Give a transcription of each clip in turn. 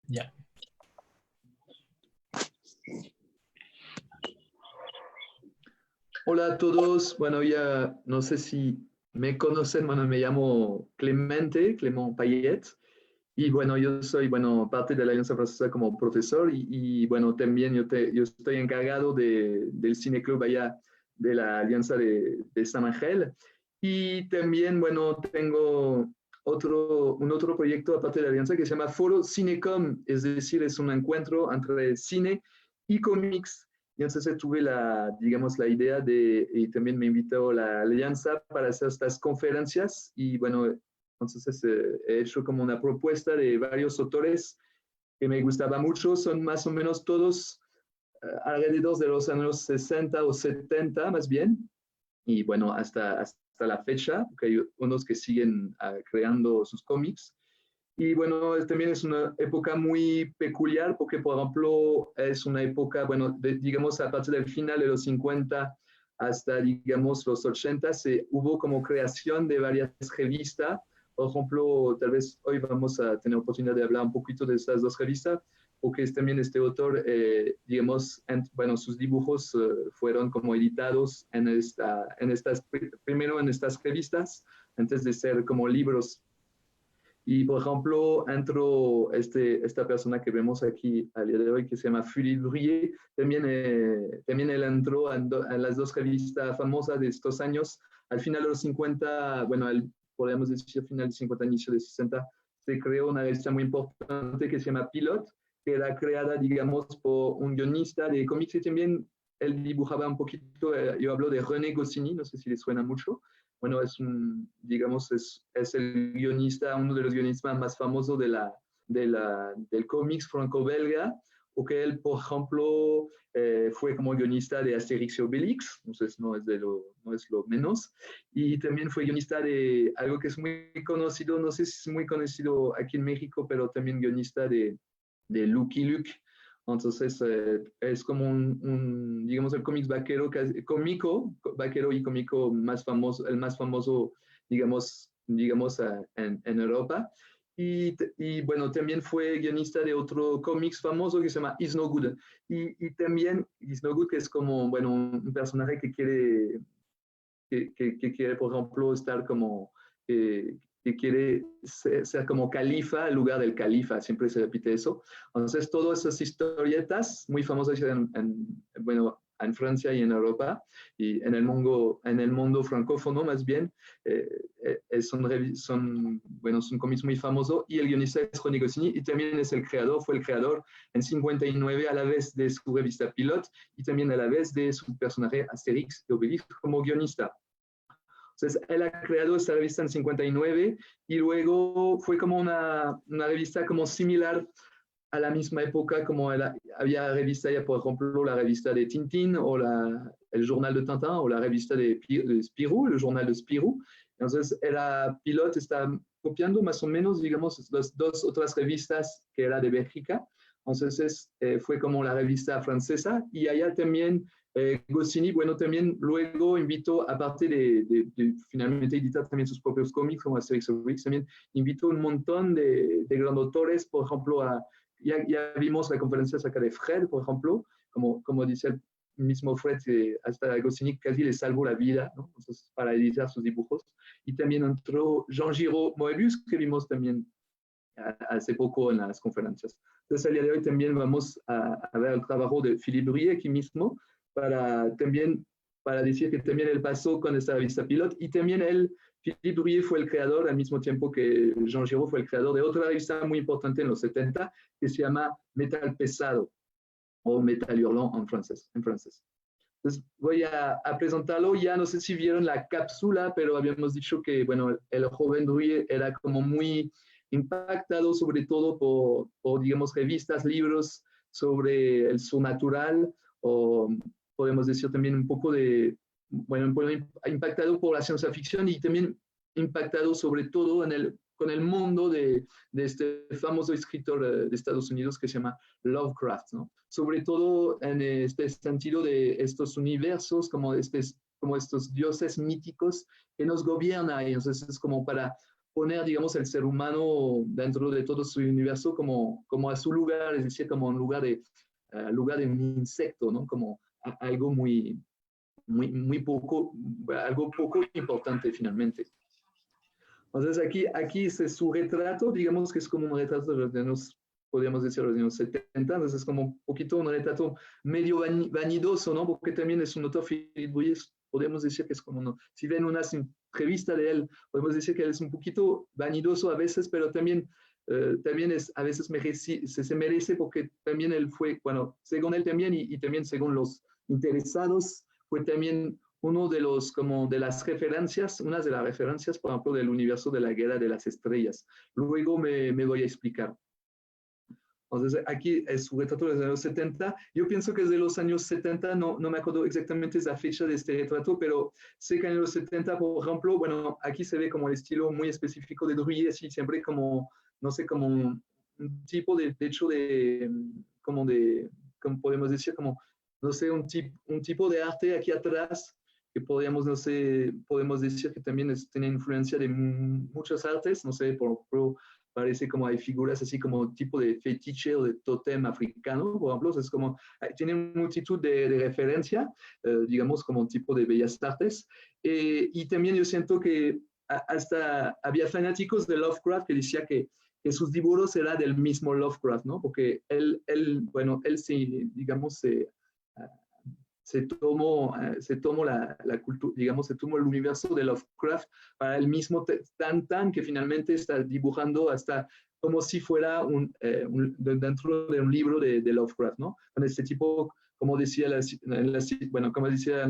Ya. Hola a todos. Bueno, ya no sé si me conocen. Bueno, me llamo Clemente, Clement Payet. Y bueno, yo soy, bueno, parte de la Alianza Francesa como profesor bueno, también yo estoy encargado del Cine Club allá de la Alianza de San Ángel. Y también, bueno, tengo un otro proyecto aparte de la Alianza que se llama Foro Cinecom, es decir, es un encuentro entre cine y cómics. Y entonces tuve digamos, la idea y también me invitó la Alianza para hacer estas conferencias. Y bueno, entonces he hecho como una propuesta de varios autores que me gustaba mucho. Son más o menos todos alrededor de los años 60 o 70 más bien. Y bueno, hasta la fecha, porque hay unos que siguen creando sus cómics. Y bueno, también es una época muy peculiar porque, por ejemplo, es una época, bueno, digamos, a partir del final de los 50 hasta, digamos, los 80, hubo como creación de varias revistas. Por ejemplo, tal vez hoy vamos a tener oportunidad de hablar un poquito de estas dos revistas, porque también este autor, digamos, bueno, sus dibujos fueron como editados primero en estas revistas, antes de ser como libros. Y, por ejemplo, entró esta persona que vemos aquí al día de hoy, que se llama Philippe Brouillet. También él entró en las dos revistas famosas de estos años. Al final de los 50, bueno, podríamos decir final de 50, inicio de 60, se creó una revista muy importante que se llama Pilot, que era creada, digamos, por un guionista de cómics y también él dibujaba un poquito. Yo hablo de René Goscinny, no sé si le suena mucho. Bueno, digamos, es el guionista, uno de los guionistas más famosos del cómics franco-belga, porque él, por ejemplo, fue como guionista de Asterix y Obelix, entonces no es lo menos, y también fue guionista de algo que es muy conocido, no sé si es muy conocido aquí en México, pero también guionista de Lucky Luke. Entonces, es como digamos, el cómics vaquero, cómico, vaquero y cómico más famoso, el más famoso, digamos en Europa. Y bueno, también fue guionista de otro cómics famoso que se llama Is No Good. Y también Is No Good, que es como, bueno, un personaje que quiere, por ejemplo, estar como, que quiere ser como califa en lugar del califa, siempre se repite eso. Entonces, todas esas historietas muy famosas bueno, en Francia y en Europa, y en el mundo francófono más bien, bueno, son cómics muy famosos, y el guionista es René Goscinny, y también fue el creador en 59 a la vez de su revista Pilot, y también a la vez de su personaje Asterix y Obelix como guionista. Entonces, él ha creado esta revista en 59 y luego fue como una revista como similar a la misma época como había revista ya, por ejemplo, la revista de Tintín o el Journal de Tintin o la revista de Spirou, el Journal de Spirou. Entonces, Pilot está copiando más o menos, digamos, las dos otras revistas que era de Bélgica. Entonces, fue como la revista francesa y allá también Goscinny, bueno, también luego invitó, aparte de finalmente editar también sus propios cómics como Asterix Obelix, también invitó un montón de grandes autores, por ejemplo, ya vimos la conferencia acerca de Fred, por ejemplo, como dice el mismo Fred, hasta Goscinny casi le salvó la vida, ¿no? Entonces, para editar sus dibujos. Y también entró Jean Giraud Moebius, que vimos también hace poco en las conferencias. Entonces, el día de hoy también vamos a ver el trabajo de Philippe Brouillet aquí mismo, para decir que también él pasó con esta revista Pilot, y también Philippe Brouillet fue el creador, al mismo tiempo que Jean Giraud fue el creador de otra revista muy importante en los 70, que se llama Metal Pesado, o Metal Hurlant en francés. Entonces voy a presentarlo. Ya no sé si vieron la cápsula, pero habíamos dicho que, bueno, el joven Brouillet era como muy impactado sobre todo digamos, revistas, libros sobre el sobrenatural, o podemos decir también un poco bueno, impactado por la ciencia ficción, y también impactado sobre todo con el mundo de este famoso escritor de Estados Unidos que se llama Lovecraft, ¿no? Sobre todo en este sentido de estos universos, como estos dioses míticos que nos gobiernan. Entonces es como para poner, digamos, el ser humano dentro de todo su universo como a su lugar, es decir, como un lugar de un insecto, ¿no? Como algo muy poco, algo poco importante finalmente. Entonces aquí es su retrato, digamos que es como un retrato de los años, podríamos decir, los años 70, entonces es como un poquito un retrato medio vanidoso, ¿no? Porque también es un autor, Philippe Brouillet, podemos decir que es como, ¿no? Si ven una entrevista de él, podemos decir que él es un poquito vanidoso a veces, pero también a veces se merece porque también él fue, bueno, según él también y también según los interesados, fue también uno de los, como de las referencias, una de las referencias, por ejemplo, del universo de la Guerra de las Estrellas. Luego me voy a explicar. Entonces, aquí es su retrato de los años 70. Yo pienso que es de los años 70, no me acuerdo exactamente esa fecha de este retrato, pero sé que en los 70, por ejemplo, bueno, aquí se ve como el estilo muy específico de Drouillet, así siempre como, no sé, como un tipo de hecho como podemos decir, como, no sé, un tipo de arte aquí atrás que podríamos, no sé, podemos decir que también tiene influencia de muchas artes, no sé, por ejemplo, parece como hay figuras así como tipo de fetiche o de tótem africano, por ejemplo, es como, tiene multitud de referencia, digamos como un tipo de bellas artes, y también yo siento que hasta había fanáticos de Lovecraft que decía que sus dibujos eran del mismo Lovecraft, ¿no? Porque bueno, él sí, digamos, se tomó la cultura, digamos, se tomó el universo de Lovecraft para el mismo tan que finalmente está dibujando hasta como si fuera dentro de un libro de Lovecraft, ¿no? Con este tipo, como decía, bueno, como decía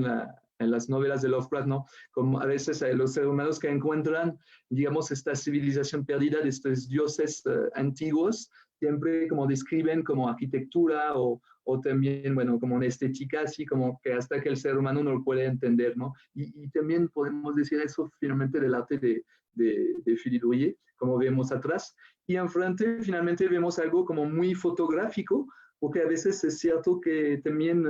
en las novelas de Lovecraft, ¿no? Como a veces los seres humanos que encuentran, digamos, esta civilización perdida de estos dioses antiguos, siempre como describen como arquitectura o también, bueno, como una estética así como que hasta que el ser humano no lo puede entender, ¿no? Y también podemos decir eso finalmente del arte de Philippe Drouillet, como vemos atrás. Y enfrente finalmente vemos algo como muy fotográfico, porque a veces es cierto que también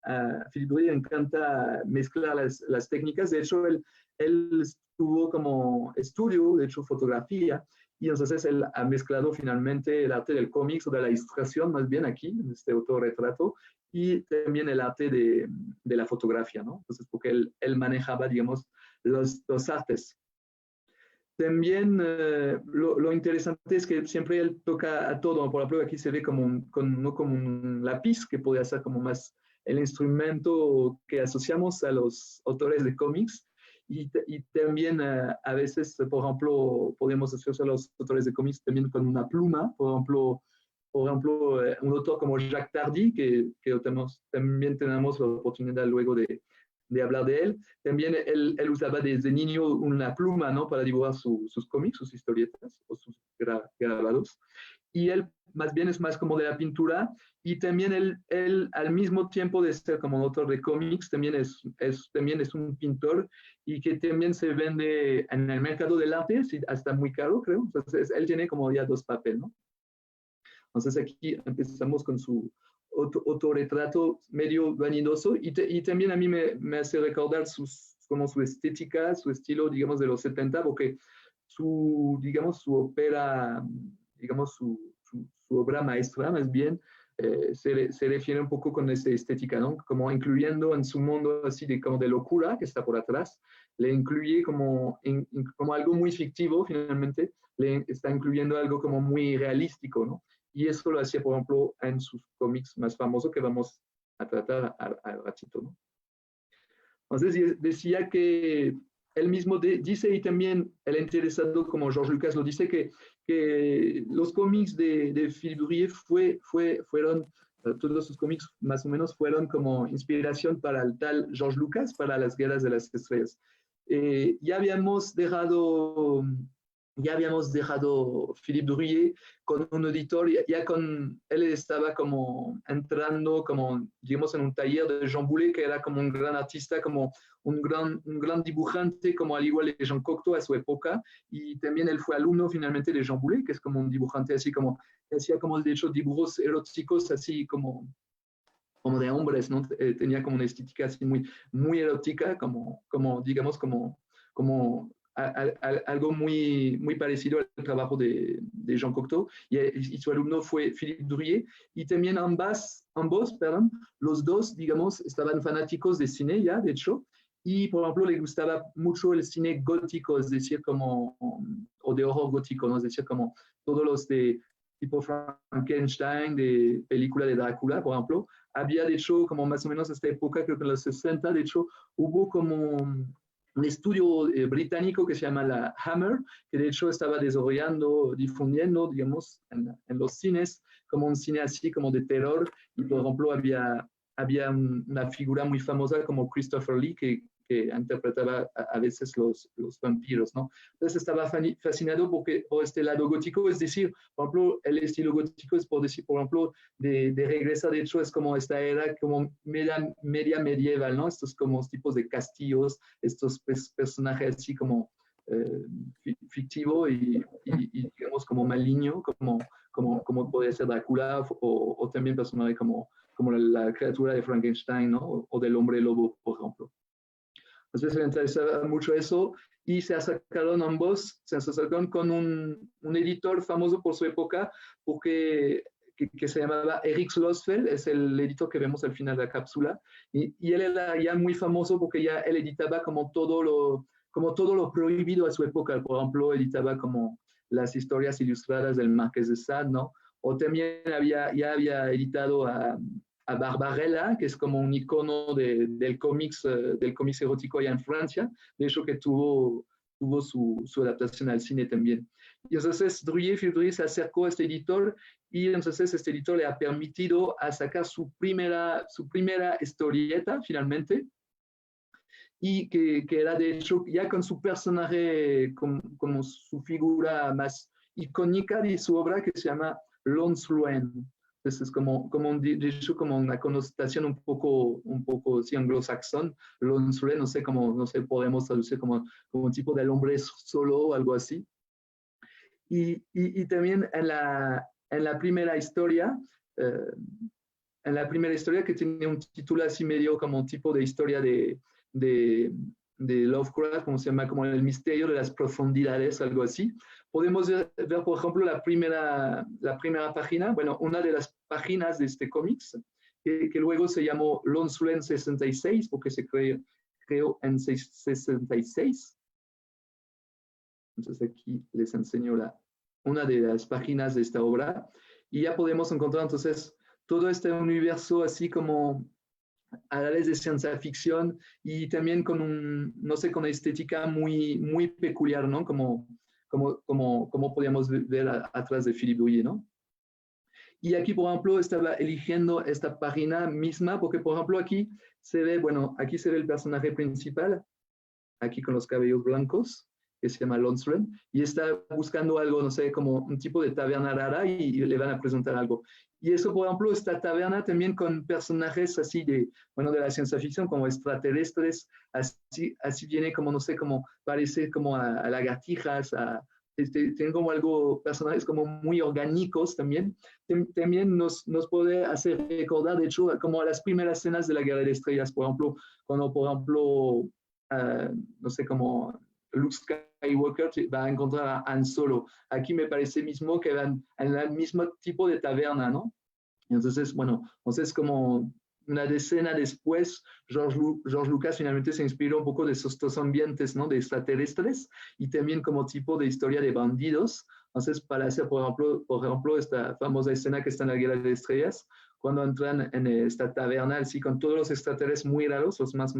a Philippe Drouillet encanta mezclar las técnicas. De hecho, él tuvo como estudio, de hecho, fotografía, y entonces él ha mezclado finalmente el arte del cómics o de la ilustración, más bien aquí, en este autorretrato, y también el arte de la fotografía, ¿no? Entonces, porque él manejaba, digamos, los artes. También lo interesante es que siempre él toca a todo. Por ejemplo, aquí se ve no como un lápiz, que podría ser como más el instrumento que asociamos a los autores de cómics. Y también a veces, por ejemplo, podemos asociar a los autores de cómics también con una pluma. Por ejemplo un autor como Jacques Tardy, que también tenemos la oportunidad luego de hablar de él. También él usaba desde niño una pluma, ¿no? Para dibujar sus cómics, sus historietas o sus grabados. Y él más bien es más como de la pintura y también él al mismo tiempo de ser como autor de cómics, también es un pintor y que también se vende en el mercado del arte, hasta muy caro, creo. Entonces, él tiene como ya dos papeles, ¿no? Entonces aquí empezamos con su autorretrato medio vanidoso y también a mí me hace recordar como su estética, su estilo, digamos, de los 70, porque digamos, su ópera, digamos, su obra maestra, más bien, se refiere un poco con esa estética, ¿no? Como incluyendo en su mundo así como de locura que está por atrás, le incluye como algo muy fictivo, finalmente, le está incluyendo algo como muy realístico, ¿no? Y eso lo hacía, por ejemplo, en sus cómics más famosos que vamos a tratar al ratito, ¿no? Entonces decía que él mismo dice, y también el interesado como George Lucas lo dice, que los cómics de Philippe Drouillet fueron, todos sus cómics más o menos fueron como inspiración para el tal George Lucas, para las Guerras de las Estrellas. Ya habíamos dejado Philippe Drouillet con un editor, él estaba como entrando, como digamos, en un taller de Jean Boulet, que era como un gran artista, como un gran dibujante, como al igual de Jean Cocteau a su época, y también él fue alumno finalmente de Jean Boulet, que es como un dibujante así como, que hacía como de hecho dibujos eróticos así como de hombres, ¿no? Tenía como una estética así muy erótica, digamos, como algo muy parecido al trabajo de Jean Cocteau, y su alumno fue Philippe Drouillet, y también ambos, los dos, digamos, estaban fanáticos de cine ya, de hecho, y por ejemplo le gustaba mucho el cine gótico, es decir, como, o de horror gótico, ¿no? Es decir, como todos los de tipo Frankenstein, de película de Drácula, por ejemplo. Había, de hecho, como más o menos esta época, creo que en los 60, de hecho, hubo como un estudio británico que se llama la Hammer, que de hecho estaba desarrollando, difundiendo, digamos, en los cines, como un cine así como de terror, y por ejemplo había una figura muy famosa como Christopher Lee, que interpretaba a veces los vampiros, ¿no? Entonces estaba fascinado por este lado gótico, es decir, por ejemplo, el estilo gótico es por decir, por ejemplo, de regresar, de hecho, es como esta era como media medieval, ¿no? Estos como tipos de castillos, estos personajes así como fictivo y digamos como maligno, como puede ser Drácula o también personajes como la criatura de Frankenstein, ¿no? O del hombre lobo, por ejemplo. Entonces me interesaba mucho eso y se acercaron ambos, se acercaron con un editor famoso por su época, porque que se llamaba Eric Slosfeld, es el editor que vemos al final de la cápsula, y él era ya muy famoso porque ya él editaba como todo lo prohibido a su época. Por ejemplo, editaba como las historias ilustradas del Marqués de Sade, ¿no? O también ya había editado a Barbarella, que es como un icono del cómics erótico allá en Francia, de hecho que tuvo su adaptación al cine también. Y entonces Philippe Drouillet se acercó a este editor y entonces este editor le ha permitido a sacar su primera historieta finalmente, y que era de hecho ya con su personaje como su figura más icónica de su obra, que se llama Lonsloen. Entonces es como una connotación un poco sí, anglosaxón. Lonsloen, no sé, podemos traducir como un tipo del hombre solo o algo así. Y también en la primera historia, que tiene un título así medio como un tipo de historia de, de Lovecraft, como se llama, como el misterio de las profundidades, algo así. Podemos ver, por ejemplo, la primera página, bueno, una de las páginas de este cómics, que luego se llamó Lonsloen 66, porque se creó en 66. Entonces aquí les enseño una de las páginas de esta obra, y ya podemos encontrar entonces todo este universo así como a la vez de ciencia ficción y también con no sé, con una estética muy peculiar, ¿no? Como podíamos ver atrás de Philippe Drouillet, ¿no? Y aquí, por ejemplo, estaba eligiendo esta página misma, porque, por ejemplo, aquí se ve el personaje principal, aquí con los cabellos blancos, que se llama Lonsloen, y está buscando algo, no sé, como un tipo de taberna rara, y le van a presentar algo. Y eso, por ejemplo, esta taberna también con personajes así de la ciencia ficción, como extraterrestres, así viene como, no sé, como parece como a lagartijas, tienen como algo, personajes como muy orgánicos también. También nos puede hacer recordar, de hecho, como a las primeras escenas de la Guerra de Estrellas, por ejemplo, cuando, por ejemplo, no sé, como Luke Skywalker va a encontrar a Han Solo. Aquí me parece mismo que van en el mismo tipo de taberna, ¿no? Entonces, entonces como una decena después, George Lucas finalmente se inspiró un poco de estos ambientes, ¿no? De extraterrestres y también como tipo de historia de bandidos. Entonces, para hacer, por ejemplo, esta famosa escena que está en la Guerra de Estrellas, cuando entran en esta taberna, así con todos los extraterrestres muy raros, los más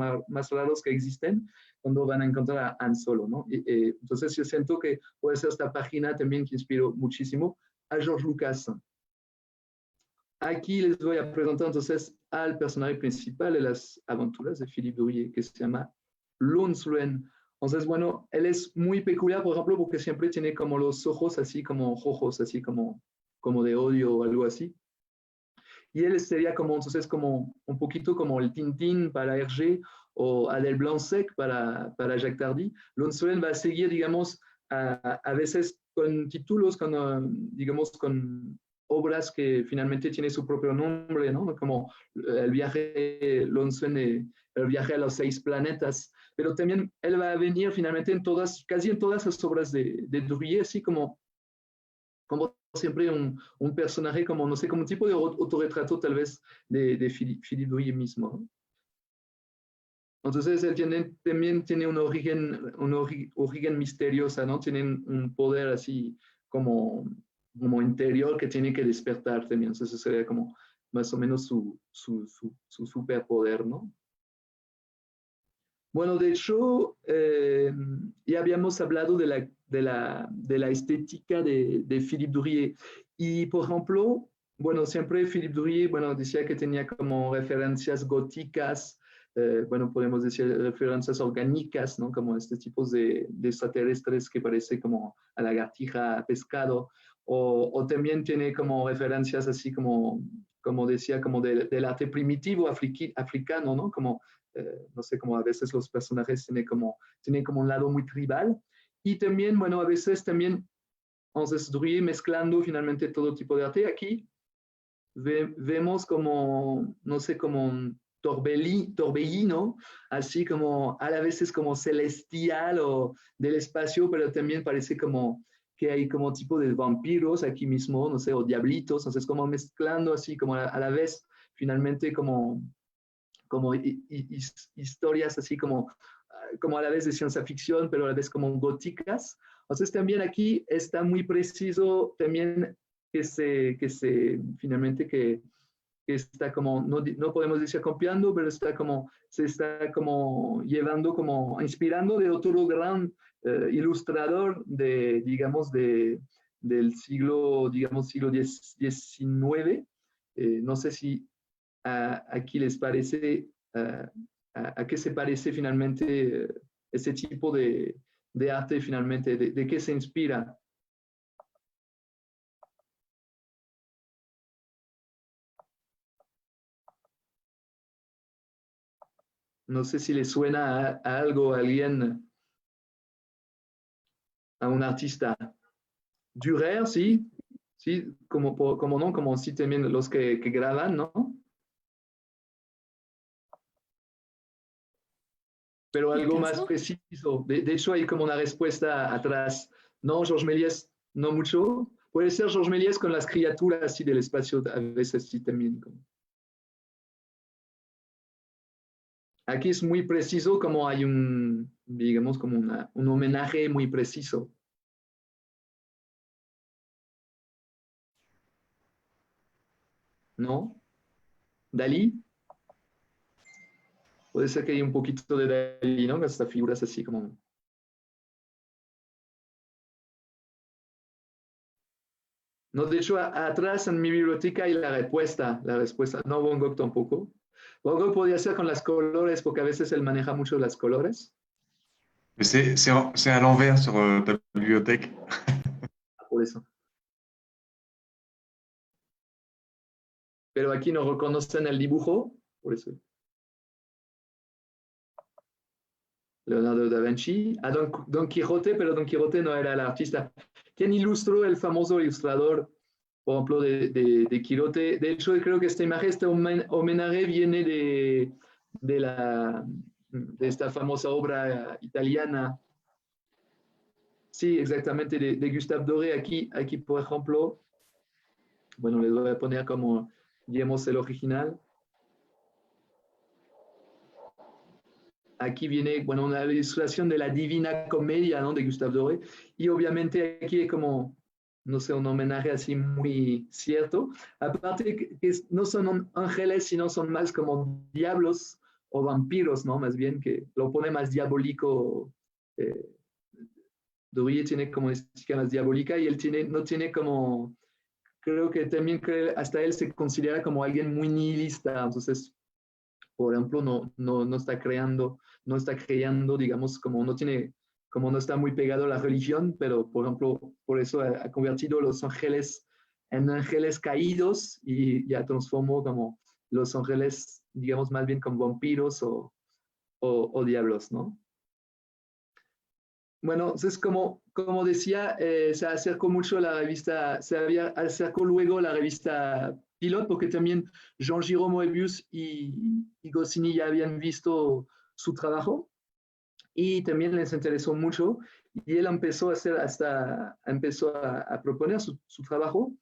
raros que existen, cuando van a encontrar a Han Solo, ¿no? Entonces, yo siento que puede ser esta página también que inspiró muchísimo a George Lucas. Aquí les voy a presentar entonces al personaje principal de las aventuras de Philippe Drouillet, que se llama Lonsloen. Entonces, él es muy peculiar, por ejemplo, porque siempre tiene como los ojos así como rojos, así como de odio o algo así. Y él sería entonces como un poquito como el Tintín para Hergé o Adèle Blanc-Sec para Jacques Tardy. Lonsloen va a seguir, digamos, a veces con títulos, digamos, con obras que finalmente tiene su propio nombre, ¿no? Como el viaje, el viaje a los 6 planetas, pero también él va a venir finalmente en todas, casi en todas las obras de Drouillet, así como siempre un personaje, como no sé, como un tipo de autorretrato tal vez de Philippe Drouillet mismo, ¿no? Entonces él también tiene origen misteriosa, ¿no? Tienen un poder así como interior que tiene que despertar también. Entonces sería como más o menos su superpoder, ¿no? Bueno, de hecho, ya habíamos hablado de la estética de Philippe Drouillet. Y, por ejemplo, bueno, siempre Philippe Drouillet, bueno, decía que tenía como referencias góticas, bueno, podemos decir referencias orgánicas, ¿no? Como este tipo de extraterrestres que parece como a lagartija, a pescado, o también tiene como referencias así como decía, como del arte primitivo africano, ¿no? Como no sé, como a veces los personajes tienen como un lado muy tribal. Y también, bueno, a veces también entonces Drouillet mezclando finalmente todo tipo de arte. Aquí vemos como, no sé, como un torbellino, así como a la vez es como celestial o del espacio, pero también parece como que hay como tipo de vampiros aquí mismo, no sé, o diablitos, entonces como mezclando así como a la vez finalmente como historias así como a la vez de ciencia ficción, pero a la vez como góticas. Entonces también aquí está muy preciso también finalmente que está como, no podemos decir copiando, pero se está como llevando, como inspirando de otro gran ilustrador digamos, del siglo, digamos, siglo XIX. No sé si aquí les parece, a qué se parece finalmente ese tipo de arte finalmente, de qué se inspira. No sé si le suena a algo, a alguien, a un artista. Dürer, sí, sí, como no, como sí también los que graban, ¿no? Pero algo más ¿Picasso? preciso. De hecho, hay como una respuesta atrás. No, Georges Méliès, no mucho. Puede ser Georges Méliès con las criaturas así del espacio, a veces sí también. Aquí es muy preciso, como hay digamos, como un homenaje muy preciso, ¿no? Dalí, puede ser que haya un poquito de Dalí, ¿no? Estas figuras así como. No, de hecho, atrás en mi biblioteca hay la respuesta, no Van Gogh tampoco. Van Gogh podría ser con las colores, porque a veces él maneja mucho las colores, Mais c'est à l'envers sur ta bibliothèque. por eso. Pero aquí no reconocen el dibujo, por eso. Leonardo da Vinci, a Don Quijote, pero Don Quijote no era el artista. ¿Quién ilustró el famoso ilustrador, por ejemplo, de Quijote? De hecho, creo que esta imagen, este homenaje viene de esta famosa obra italiana. Sí, exactamente, de Gustave Doré. Aquí, por ejemplo, bueno, les voy a poner como, digamos, el original. Aquí viene, bueno, una ilustración de la Divina Comedia, ¿no? De Gustave Doré. Y obviamente aquí es como, no sé, un homenaje así muy cierto. Aparte que no son ángeles, sino son más como diablos o vampiros, ¿no? Más bien que lo pone más diabólico. Eh, Doré tiene como una estética más diabólica y él no tiene como, creo que también hasta él se considera como alguien muy nihilista. Entonces, por ejemplo, no está creando, digamos, como no está muy pegado a la religión, pero por ejemplo, por eso ha convertido los ángeles en ángeles caídos y ya transformó como los ángeles, digamos, más bien como vampiros o diablos, ¿no? bueno, es como decía, se acercó mucho la revista, acercó luego la revista Pilot, porque también Jean-Giraud Moebius y Goscinny ya habían visto su trabajo y también les interesó mucho y él empezó a hacer empezó a proponer su trabajo,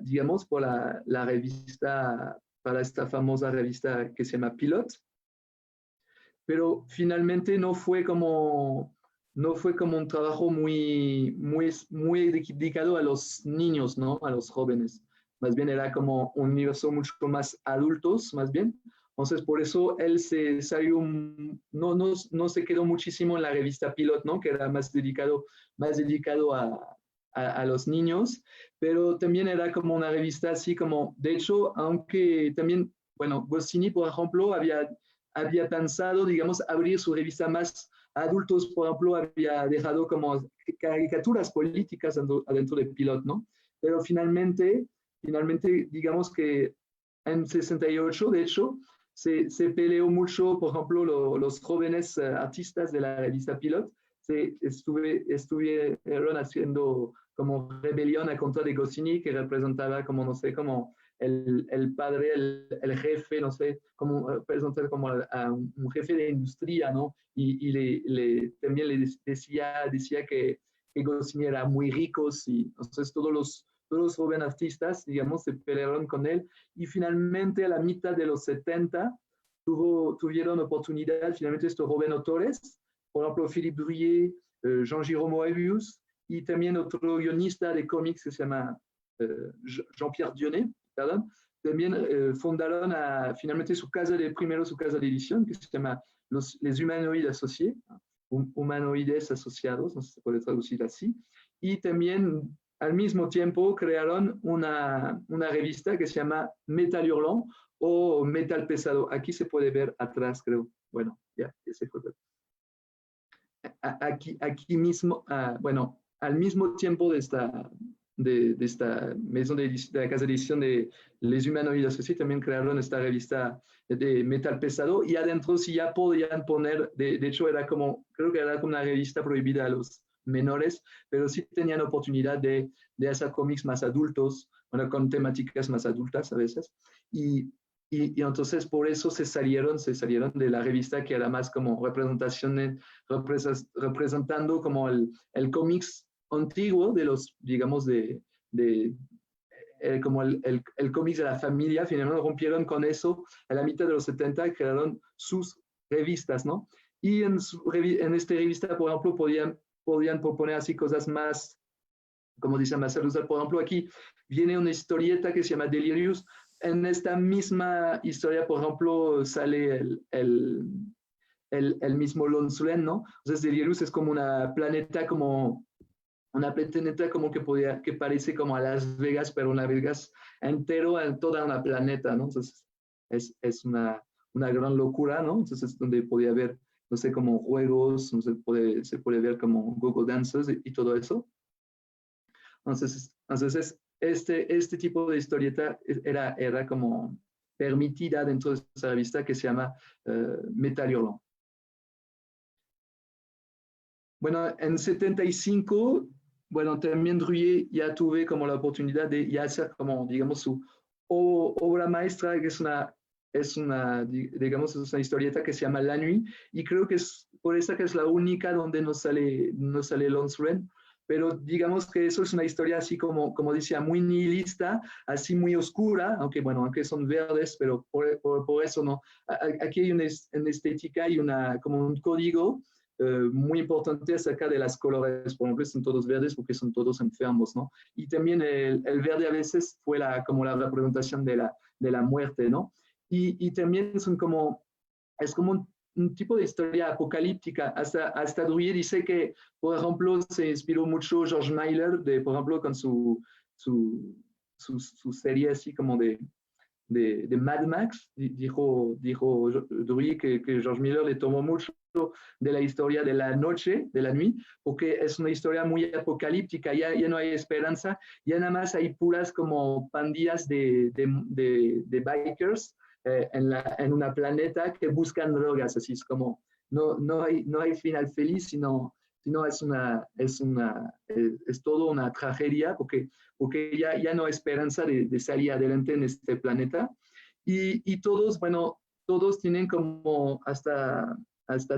digamos, por la revista, para esta famosa revista que se llama Pilot, pero finalmente no fue como un trabajo muy dedicado a los niños, ¿no? A los jóvenes. Más bien era como un universo mucho más adultos, más bien. Entonces, por eso él se salió, no se quedó muchísimo en la revista Pilot, ¿no? Que era más dedicado a los niños, pero también era como una revista así como, de hecho, aunque también, bueno, Goscinny, por ejemplo, había pensado, digamos, abrir su revista más a adultos, por ejemplo, había dejado como caricaturas políticas adentro de Pilot, ¿no? Pero finalmente, digamos que en 68, de hecho, se peleó mucho, por ejemplo, los jóvenes artistas de la revista Pilot, estuvieron haciendo como rebelión a contra de Goscinny, que representaba como, no sé, como el padre, el jefe, no sé, como presentar como a un jefe de industria, ¿no? Y también le decía que Goscinny era muy rico, y entonces todos los jóvenes artistas, digamos, se pelearon con él y finalmente a la mitad de los 70 tuvieron oportunidad, finalmente estos jóvenes autores, por ejemplo, Philippe Drouillet, Jean-Giraud Moebius y también otro guionista de cómics que se llama Jean-Pierre Dionnet, perdón, también fundaron finalmente primero su casa de edición, que se llama Les Humanoides Associés, humanoides asociados, no sé si se puede traducir así, y también al mismo tiempo crearon una revista que se llama Metal Hurlant o Metal Pesado. Aquí se puede ver atrás, creo. Bueno, ya se fue. Aquí mismo, bueno, al mismo tiempo de esta maison de la casa de edición de Les Humanoides Associés, también crearon esta revista de metal pesado y adentro sí ya podían poner, de hecho creo que era como una revista prohibida a los menores, pero sí tenían oportunidad de hacer cómics más adultos, bueno, con temáticas más adultas a veces. Y entonces por eso se salieron de la revista que era más como representando como el cómics antiguo de los, digamos, como el cómics de la familia, finalmente rompieron con eso a la mitad de los 70 y crearon sus revistas, ¿no? Y en esta revista, por ejemplo, podían proponer así cosas más, como dice Marcelo, por ejemplo, aquí viene una historieta que se llama Delirious. En esta misma historia, por ejemplo, sale el mismo Lonslen, ¿no? Entonces, Delirious es como una planeta como que parece como a Las Vegas, pero una Vegas entero en toda una planeta, ¿no? Entonces, es una gran locura, ¿no? Entonces, es donde podía haber, no sé, como juegos, no se puede ver como Google Dances y todo eso. Entonces este tipo de historieta era como permitida dentro de esa revista que se llama Metal Hurlant. Bueno, en 75, bueno, también Drouillet ya tuve como la oportunidad de ya hacer como, digamos, su obra maestra, que digamos, es una historieta que se llama La Nuit, y creo que es por esa que es la única donde no sale Lonsren, pero digamos que eso es una historia así como decía, muy nihilista, así muy oscura, aunque son verdes, pero por eso no. Aquí hay una estética y como un código muy importante acerca de las colores, por ejemplo, son todos verdes porque son todos enfermos, ¿no? Y también el verde a veces fue como la representación de la muerte, ¿no? Y también es como un tipo de historia apocalíptica. Hasta Drouillet dice que, por ejemplo, se inspiró mucho George Miller, por ejemplo, con su serie así como de Mad Max. Dijo Drouillet que George Miller le tomó mucho de la historia de la noche, de la nuit, porque es una historia muy apocalíptica, ya no hay esperanza, ya nada más hay puras como pandillas de bikers en una planeta que buscan drogas, así es como, no hay final feliz, sino es todo una tragedia porque ya no hay esperanza de salir adelante en este planeta. Y todos, bueno, todos tienen como hasta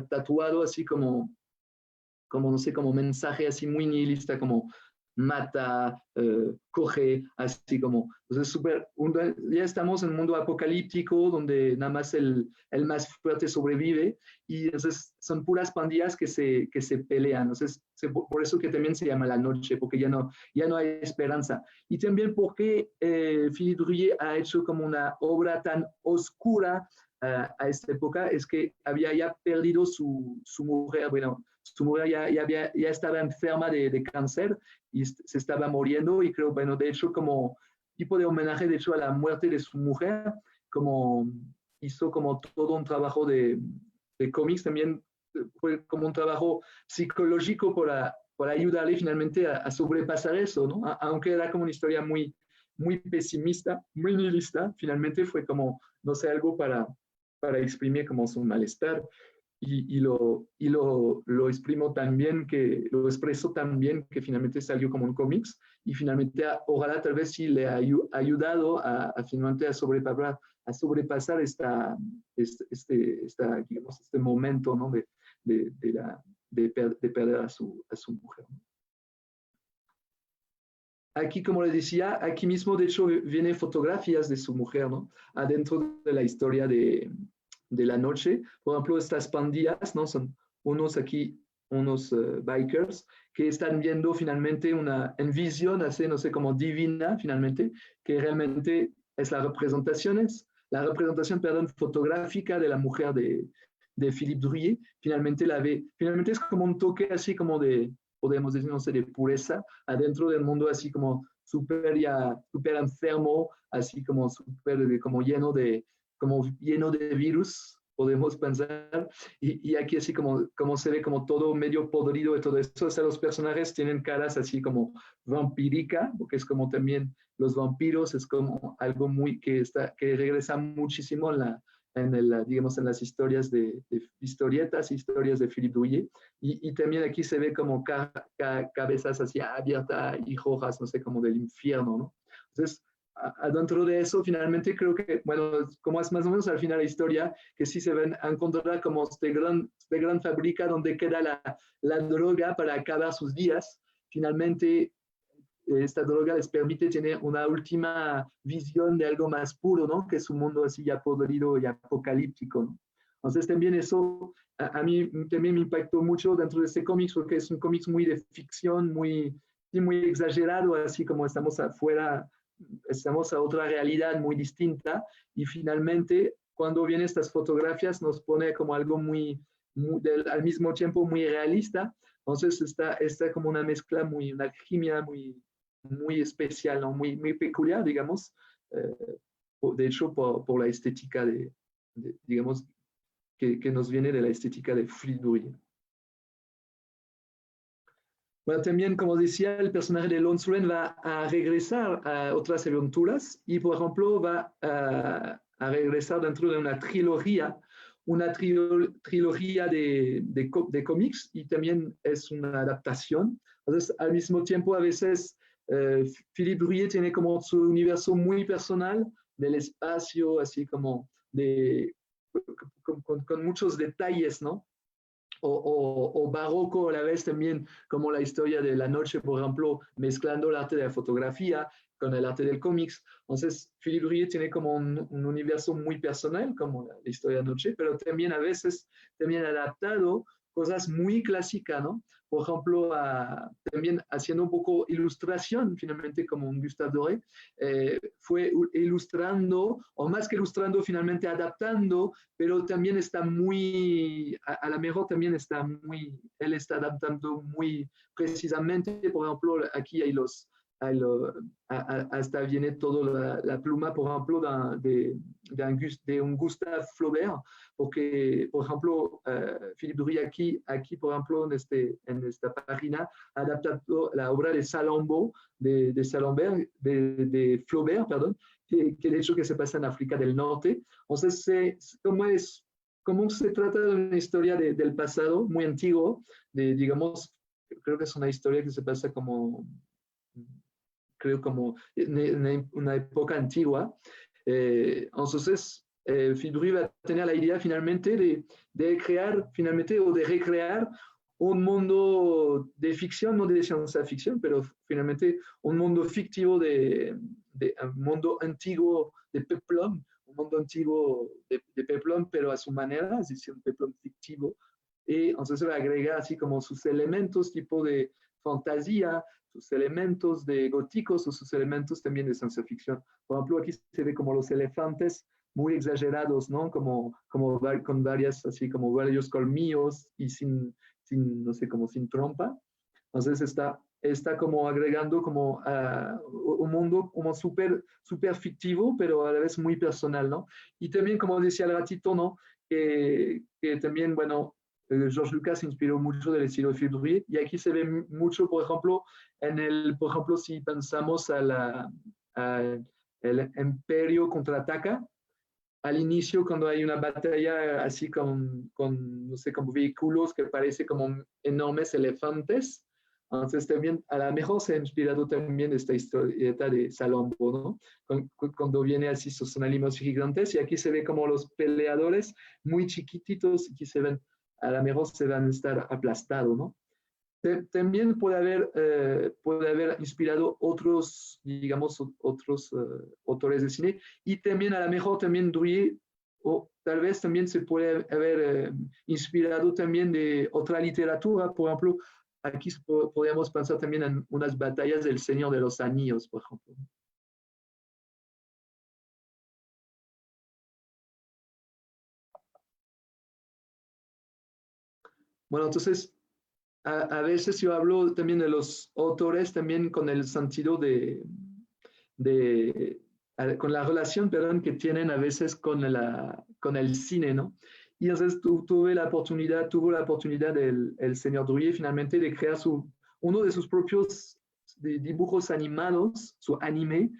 tatuado así como no sé, como mensaje así muy nihilista, como mata, coge, así como, entonces ya estamos en un mundo apocalíptico donde nada más el más fuerte sobrevive y entonces son puras pandillas que se pelean, entonces por eso que también se llama la noche, porque ya no hay esperanza. Y también porque Philippe Drouillet ha hecho como una obra tan oscura a esta época, es que había ya perdido su mujer, bueno, su mujer ya estaba enferma de cáncer y se estaba muriendo y creo, bueno, de hecho como tipo de homenaje, de hecho, a la muerte de su mujer, como hizo como todo un trabajo de cómics, también fue como un trabajo psicológico para ayudarle finalmente a sobrepasar eso, ¿no? Aunque era como una historia muy pesimista, muy nihilista, finalmente fue como, no sé, algo para exprimir como su malestar lo exprimo también lo expreso también que finalmente salió como un cómics y finalmente ojalá tal vez sí le ha ayudado finalmente a sobrepasar digamos, este momento, ¿no? de perder a su mujer. Aquí, como les decía, aquí mismo de hecho vienen fotografías de su mujer, ¿no? Adentro de la historia de la noche. Por ejemplo, estas pandillas, ¿no? Son unos bikers que están viendo finalmente en visión, así, no sé, como divina, finalmente, que realmente es la representación, perdón, fotográfica de la mujer de Philippe Drouillet. Finalmente es como un toque así como podemos decir, no sé, de pureza, adentro del mundo así como súper enfermo, así como súper como lleno de virus, podemos pensar, y aquí así como se ve como todo medio podrido y todo eso, o sea, los personajes tienen caras así como vampírica, porque es como también los vampiros, es como algo que regresa muchísimo digamos, en las historias historietas, historias de Philippe Drouillet, y también aquí se ve como cabezas así abiertas y rojas, no sé, como del infierno, ¿no? Entonces, adentro de eso, finalmente creo que, bueno, como es más o menos al final de la historia, que sí se ven a encontrar como este gran fábrica donde queda la droga para acabar sus días. Finalmente, esta droga les permite tener una última visión de algo más puro, ¿no? Que es un mundo así ya podrido y apocalíptico, ¿no? Entonces también eso a mí también me impactó mucho dentro de este cómic, porque es un cómic muy de ficción, muy exagerado, así como estamos afuera, estamos a otra realidad muy distinta y finalmente cuando vienen estas fotografías nos pone como algo al mismo tiempo muy realista, entonces está como una mezcla, una alquimia muy especial, ¿no? Muy peculiar, digamos, de hecho por la estética digamos, que nos viene de la estética de Philippe Drouillet. Bueno, también, como decía, el personaje de Lon Suren va a regresar a otras aventuras y, por ejemplo, va a regresar dentro de una trilogía de cómics y también es una adaptación. Entonces, al mismo tiempo, a veces Philippe Drouillet tiene como su universo muy personal del espacio, así como con muchos detalles, ¿no? O barroco a la vez también, como la historia de la noche, por ejemplo, mezclando el arte de la fotografía con el arte del cómics. Entonces, Philippe Drouillet tiene como un universo muy personal, como la historia de la noche, pero también a veces también adaptado cosas muy clásicas, ¿no? Por ejemplo, también haciendo un poco ilustración, finalmente, como un Gustave Doré, fue ilustrando, o más que ilustrando, finalmente adaptando, pero también está a lo mejor también él está adaptando muy precisamente, por ejemplo, aquí hasta viene toda la pluma, por ejemplo, de un Gustave Flaubert, porque, por ejemplo, Philippe Drouillet aquí, por ejemplo, en esta página, ha adaptado la obra de Salammbô, de Flaubert, perdón, que de hecho que se pasa en África del Norte. Entonces, cómo se trata de una historia del pasado muy antiguo, digamos, creo que es una historia que se pasa como, creo como en una época antigua. Entonces, Philippe Drury va a tener la idea finalmente de crear finalmente o de recrear un mundo de ficción, no de ciencia ficción, pero finalmente un mundo fictivo de un mundo antiguo de Peplum, un mundo antiguo de Peplum, pero a su manera, es decir, un Peplum fictivo. Y entonces se va a agregar así como sus elementos tipo de fantasía, sus elementos de góticos o sus elementos también de ciencia ficción. Por ejemplo, aquí se ve como los elefantes muy exagerados, ¿no? Como con varias, así como varios colmillos y no sé, como sin trompa. Entonces está como agregando como un mundo como súper fictivo, pero a la vez muy personal, ¿no? Y también, como decía el ratito, ¿no? Que también, bueno, George Lucas se inspiró mucho del estilo de Philippe Drury, y aquí se ve mucho, por ejemplo, por ejemplo, si pensamos a el Imperio contraataca, al inicio cuando hay una batalla así no sé, como vehículos que parecen como enormes elefantes. Entonces también a lo mejor se ha inspirado también de esta historieta de Salombo, ¿no? Cuando viene así son animales gigantes y aquí se ve como los peleadores muy chiquititos y que se ven, a lo mejor se van a estar aplastados, ¿no? También puede haber inspirado otros, digamos, otros autores de cine, y también a lo mejor también Druyer, o tal vez también se puede haber inspirado también de otra literatura. Por ejemplo, aquí podríamos pensar también en unas batallas del Señor de los Anillos, por ejemplo. Bueno, entonces, a veces yo hablo también de los autores también con el sentido de con la relación, perdón, que tienen a veces con el cine, ¿no? Y entonces tuvo la oportunidad el señor Druyer finalmente de crear uno de sus propios dibujos animados, su anime,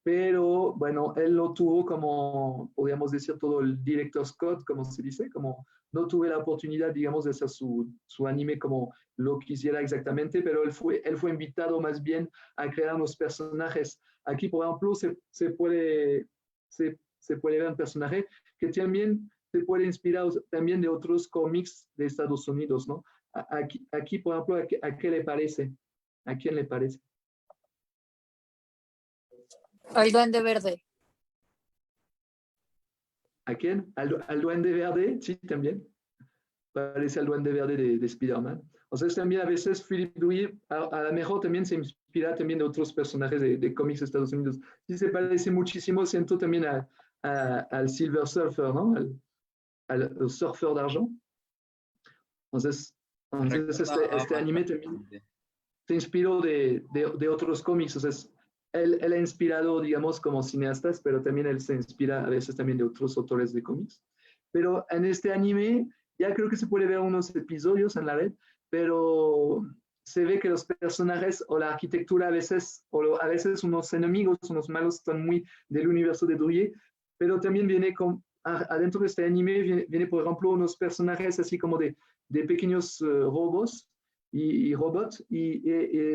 pero bueno, él lo tuvo como, podríamos decir, todo el director Scott, como se dice, como no tuve la oportunidad, digamos, de hacer su anime como lo quisiera exactamente, pero él fue invitado más bien a crear unos personajes. Aquí, por ejemplo, se puede ver un personaje que también se puede inspirar también de otros cómics de Estados Unidos, ¿no? Aquí por ejemplo, ¿a qué le parece? ¿A quién le parece? Al Duende Verde. ¿A quién? ¿Al Duende Verde? Sí, también. Parece al Duende Verde de Spider-Man. O sea, también a veces Philippe Druyer, a lo mejor también se inspira también de otros personajes de cómics de Estados Unidos. Sí, se parece muchísimo, siento también al Silver Surfer, ¿no? Al surfer d'argent. Entonces este anime también se inspiró de otros cómics. O sea, él ha inspirado, digamos, como cineastas, pero también él se inspira a veces también de otros autores de cómics. Pero en este anime ya creo que se puede ver unos episodios en la red, pero se ve que los personajes o la arquitectura a veces unos enemigos, unos malos, son muy del universo de Druyer, pero también viene adentro de este anime, viene, por ejemplo, unos personajes así como de pequeños robots y robots,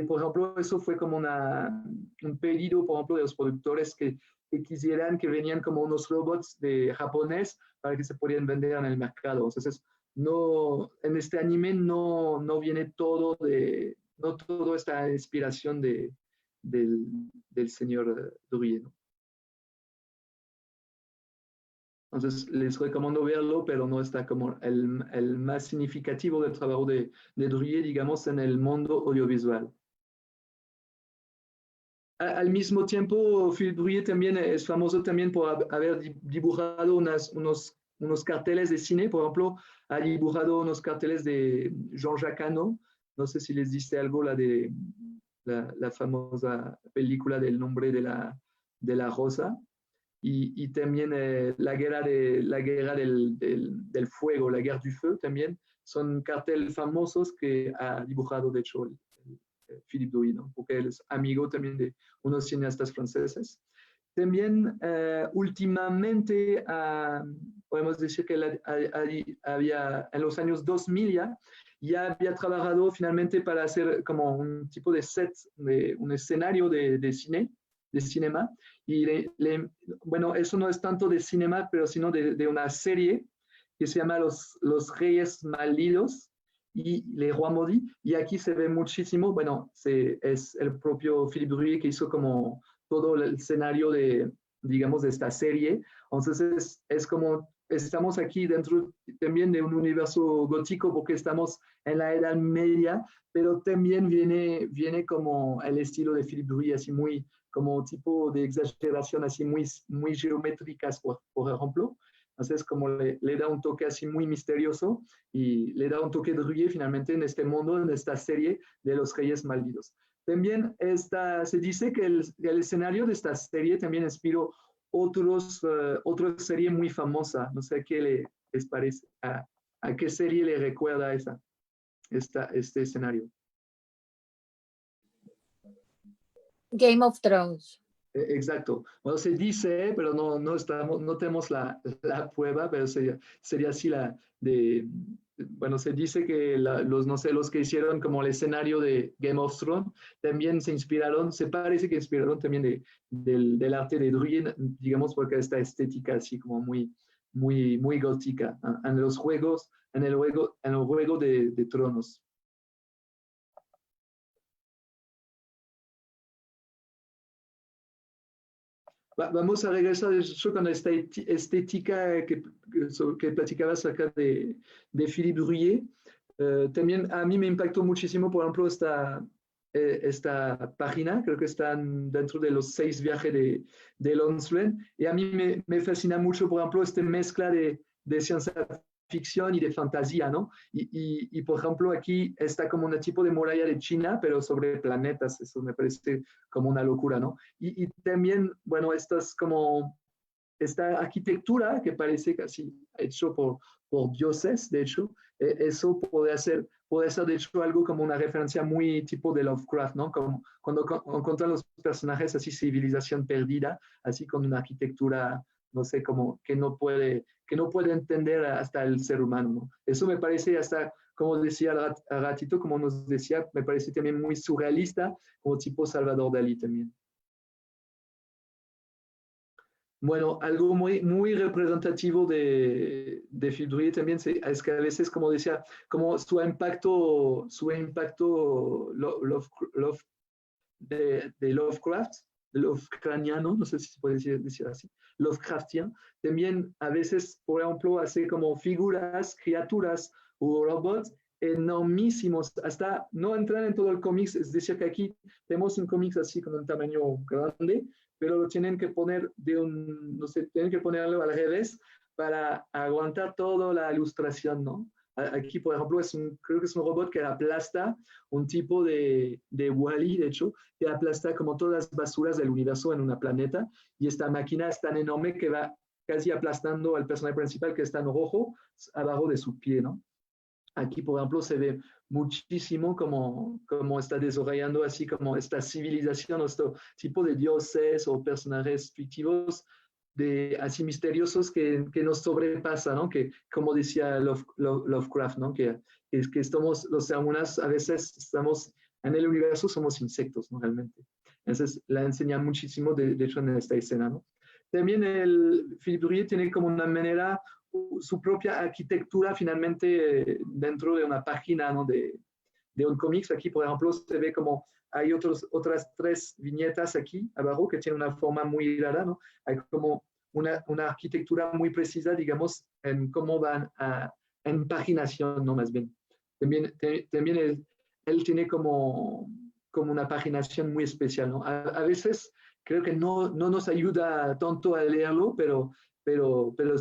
por ejemplo, eso fue como un pedido, por ejemplo, de los productores que quisieran que venían como unos robots de japonés para que se pudieran vender en el mercado. Entonces, no, en este anime no viene no toda esta inspiración del señor Druyer, ¿no? Entonces, les recomiendo verlo, pero no está como el más significativo del trabajo de Druyer, digamos, en el mundo audiovisual. Al mismo tiempo, Philippe Druyer también es famoso también por haber dibujado unos carteles de cine. Por ejemplo, ha dibujado unos carteles de Jean-Jacques Hano. No sé si les dice algo la famosa película del nombre de la rosa. Y también la guerra del fuego, la guerra du feu también, son carteles famosos que ha dibujado, de hecho, Philippe Druyer, ¿no? Porque él es amigo también de unos cineastas franceses. También podemos decir que había en los años 2000 ya ya había trabajado finalmente para hacer como un tipo de set, un escenario de cine, de cinema, y bueno, eso no es tanto de cinema, pero sino de una serie que se llama Los Reyes Malditos y Les Rois Maudits, y aquí se ve muchísimo, bueno, es el propio Philippe Druillet que hizo como todo el escenario digamos, de esta serie, entonces es como estamos aquí dentro también de un universo gótico porque estamos en la Edad Media, pero también viene como el estilo de Philippe Druillet, así muy, como tipo de exageración así muy geométricas, por ejemplo. Entonces, como le da un toque así muy misterioso y le da un toque de Druillet finalmente en este mundo, en esta serie de los Reyes Malditos. También se dice que el escenario de esta serie también inspiró otra serie muy famosa. No sé qué les parece, a qué serie le recuerda este escenario. Game of Thrones. Exacto. Bueno, se dice, pero no tenemos la prueba, pero sería así bueno, se dice que no sé, los que hicieron como el escenario de Game of Thrones también se parece que inspiraron también del arte de Druillet, digamos, porque esta estética así como muy gótica en los juegos, en el juego de tronos. Vamos a regresar con esta estética que platicabas acá de Philippe Druillet. También a mí me impactó muchísimo, por ejemplo, esta página, creo que están dentro de los 6 viajes de Lonslen, y a mí me fascina mucho, por ejemplo, esta mezcla de ciencia ficción y de fantasía, ¿no? Y, por ejemplo, aquí está como un tipo de muralla de China, pero sobre planetas, eso me parece como una locura, ¿no? Y también, bueno, esta arquitectura que parece casi hecho por dioses, de hecho, eso puede ser de hecho algo como una referencia muy tipo de Lovecraft, ¿no? Como cuando encuentran los personajes así, civilización perdida, así con una arquitectura, no sé, como que no puede entender hasta el ser humano, ¿no? Eso me parece hasta, como decía al ratito, como nos decía, me parece también muy surrealista, como tipo Salvador Dalí también. Bueno, algo muy representativo de Philippe Druillet también es que a veces, como decía, como su impacto de Lovecraft, de Lovecraftiano, no sé si se puede decir así, Lovecraftian, también a veces, por ejemplo, hace como figuras, criaturas o robots enormísimos, hasta no entrar en todo el cómic, es decir, que aquí tenemos un cómic así con un tamaño grande, pero lo tienen que poner no sé, tienen que ponerlo al revés para aguantar toda la ilustración, ¿no? Aquí, por ejemplo, creo que es un robot que aplasta un tipo de Wall-E, de hecho, que aplasta como todas las basuras del universo en una planeta, y esta máquina es tan enorme que va casi aplastando al personaje principal que está en rojo abajo de su pie, ¿no? Aquí, por ejemplo, se ve muchísimo cómo está desarrollando así como esta civilización, este tipo de dioses o personajes fictivos así misteriosos que nos sobrepasan, ¿no? Que, como decía Lovecraft, ¿no? Que estamos, los humanos a veces estamos en el universo, somos insectos, ¿no? Realmente. Entonces, la enseña muchísimo, de hecho, en esta escena, ¿no? También Philippe Druillet tiene como una manera, su propia arquitectura finalmente dentro de una página, ¿no? de un cómic. Aquí, por ejemplo, se ve como hay otras 3 viñetas aquí abajo que tienen una forma muy rara, ¿no? Hay como una arquitectura muy precisa, digamos, en cómo van en paginación, ¿no? Más bien. También él tiene como una paginación muy especial, ¿no? A veces creo que no nos ayuda tanto a leerlo, pero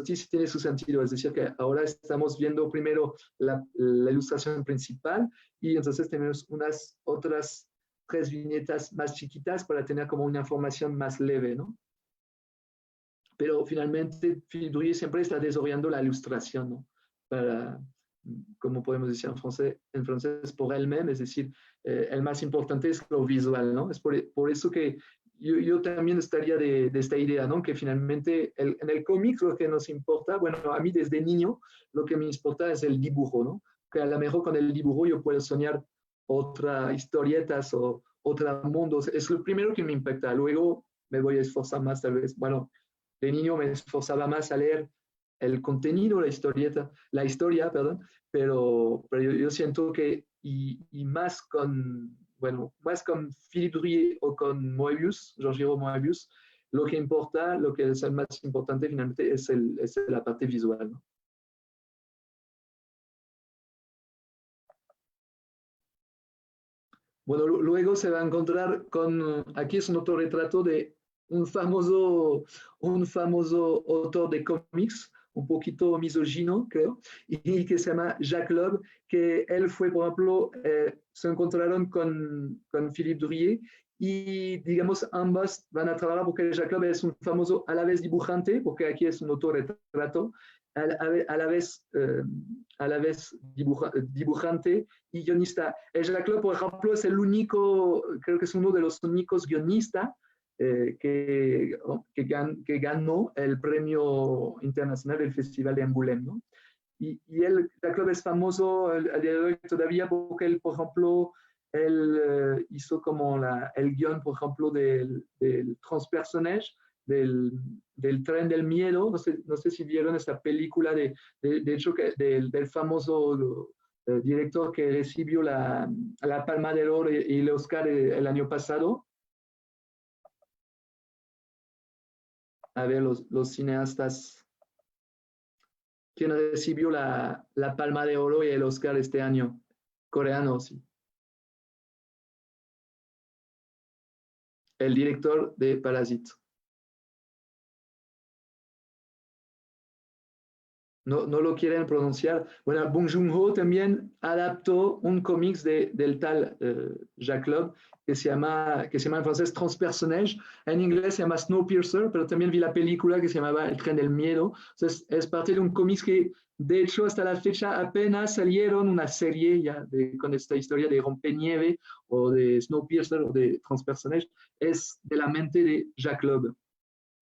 sí tiene su sentido. Es decir, que ahora estamos viendo primero la ilustración principal y entonces tenemos unas otras 3 viñetas más chiquitas para tener como una información más leve, ¿no? Pero finalmente Philippe Druillet siempre está desarrollando la ilustración, ¿no? Para, como podemos decir en francés, por él mismo, es decir, el más importante es lo visual, ¿no? Es por eso que yo también estaría de esta idea, ¿no? Que finalmente en el cómic lo que nos importa, bueno, a mí desde niño lo que me importa es el dibujo, ¿no? que a lo mejor con el dibujo yo puedo soñar otras historietas o otros mundos. Es lo primero que me impacta. Luego me voy a esforzar más, tal vez. Bueno, de niño me esforzaba más a leer el contenido, la historia, perdón, pero yo siento que, y más con, bueno, más con Philippe Drouillet o con Moebius, Georges Moebius, lo que importa, lo que es el más importante finalmente es la parte visual, ¿no? Bueno, luego se va a encontrar con, aquí es un autorretrato de un famoso autor de cómics, un poquito misógino, creo, y que se llama Jacques Loeb, que él fue, por ejemplo, se encontraron con Philippe Drouillet y, digamos, ambas van a trabajar porque Jacques Loeb es un famoso a la vez dibujante, porque aquí es un autorretrato, a la vez dibujante y guionista. Jacques Loeb, por ejemplo, es el único, creo que es uno de los únicos guionistas que ganó el premio internacional del Festival de Angoulême, ¿no? Y él, Jacques Loeb es famoso al día de hoy todavía porque él, por ejemplo, él hizo como el guión, por ejemplo, del Transpersonnage, del Tren del Miedo. No sé si vieron esta película de hecho, del famoso director que recibió la Palma de Oro y el Oscar el año pasado. A ver, los cineastas. ¿Quién recibió la Palma de Oro y el Oscar este año? Coreano, sí. El director de Parasite. No lo quieren pronunciar. Bueno, Bong Joon-ho también adaptó un cómics del tal Jacques Loeb que se llama en francés Transpersonnage, en inglés se llama Snowpiercer, pero también vi la película que se llamaba El Tren del Miedo. Entonces, es parte de un cómics que, de hecho, hasta la fecha apenas salieron una serie ya con esta historia de Rompenieve o de Snowpiercer o de Transpersonnage, es de la mente de Jacques Loeb.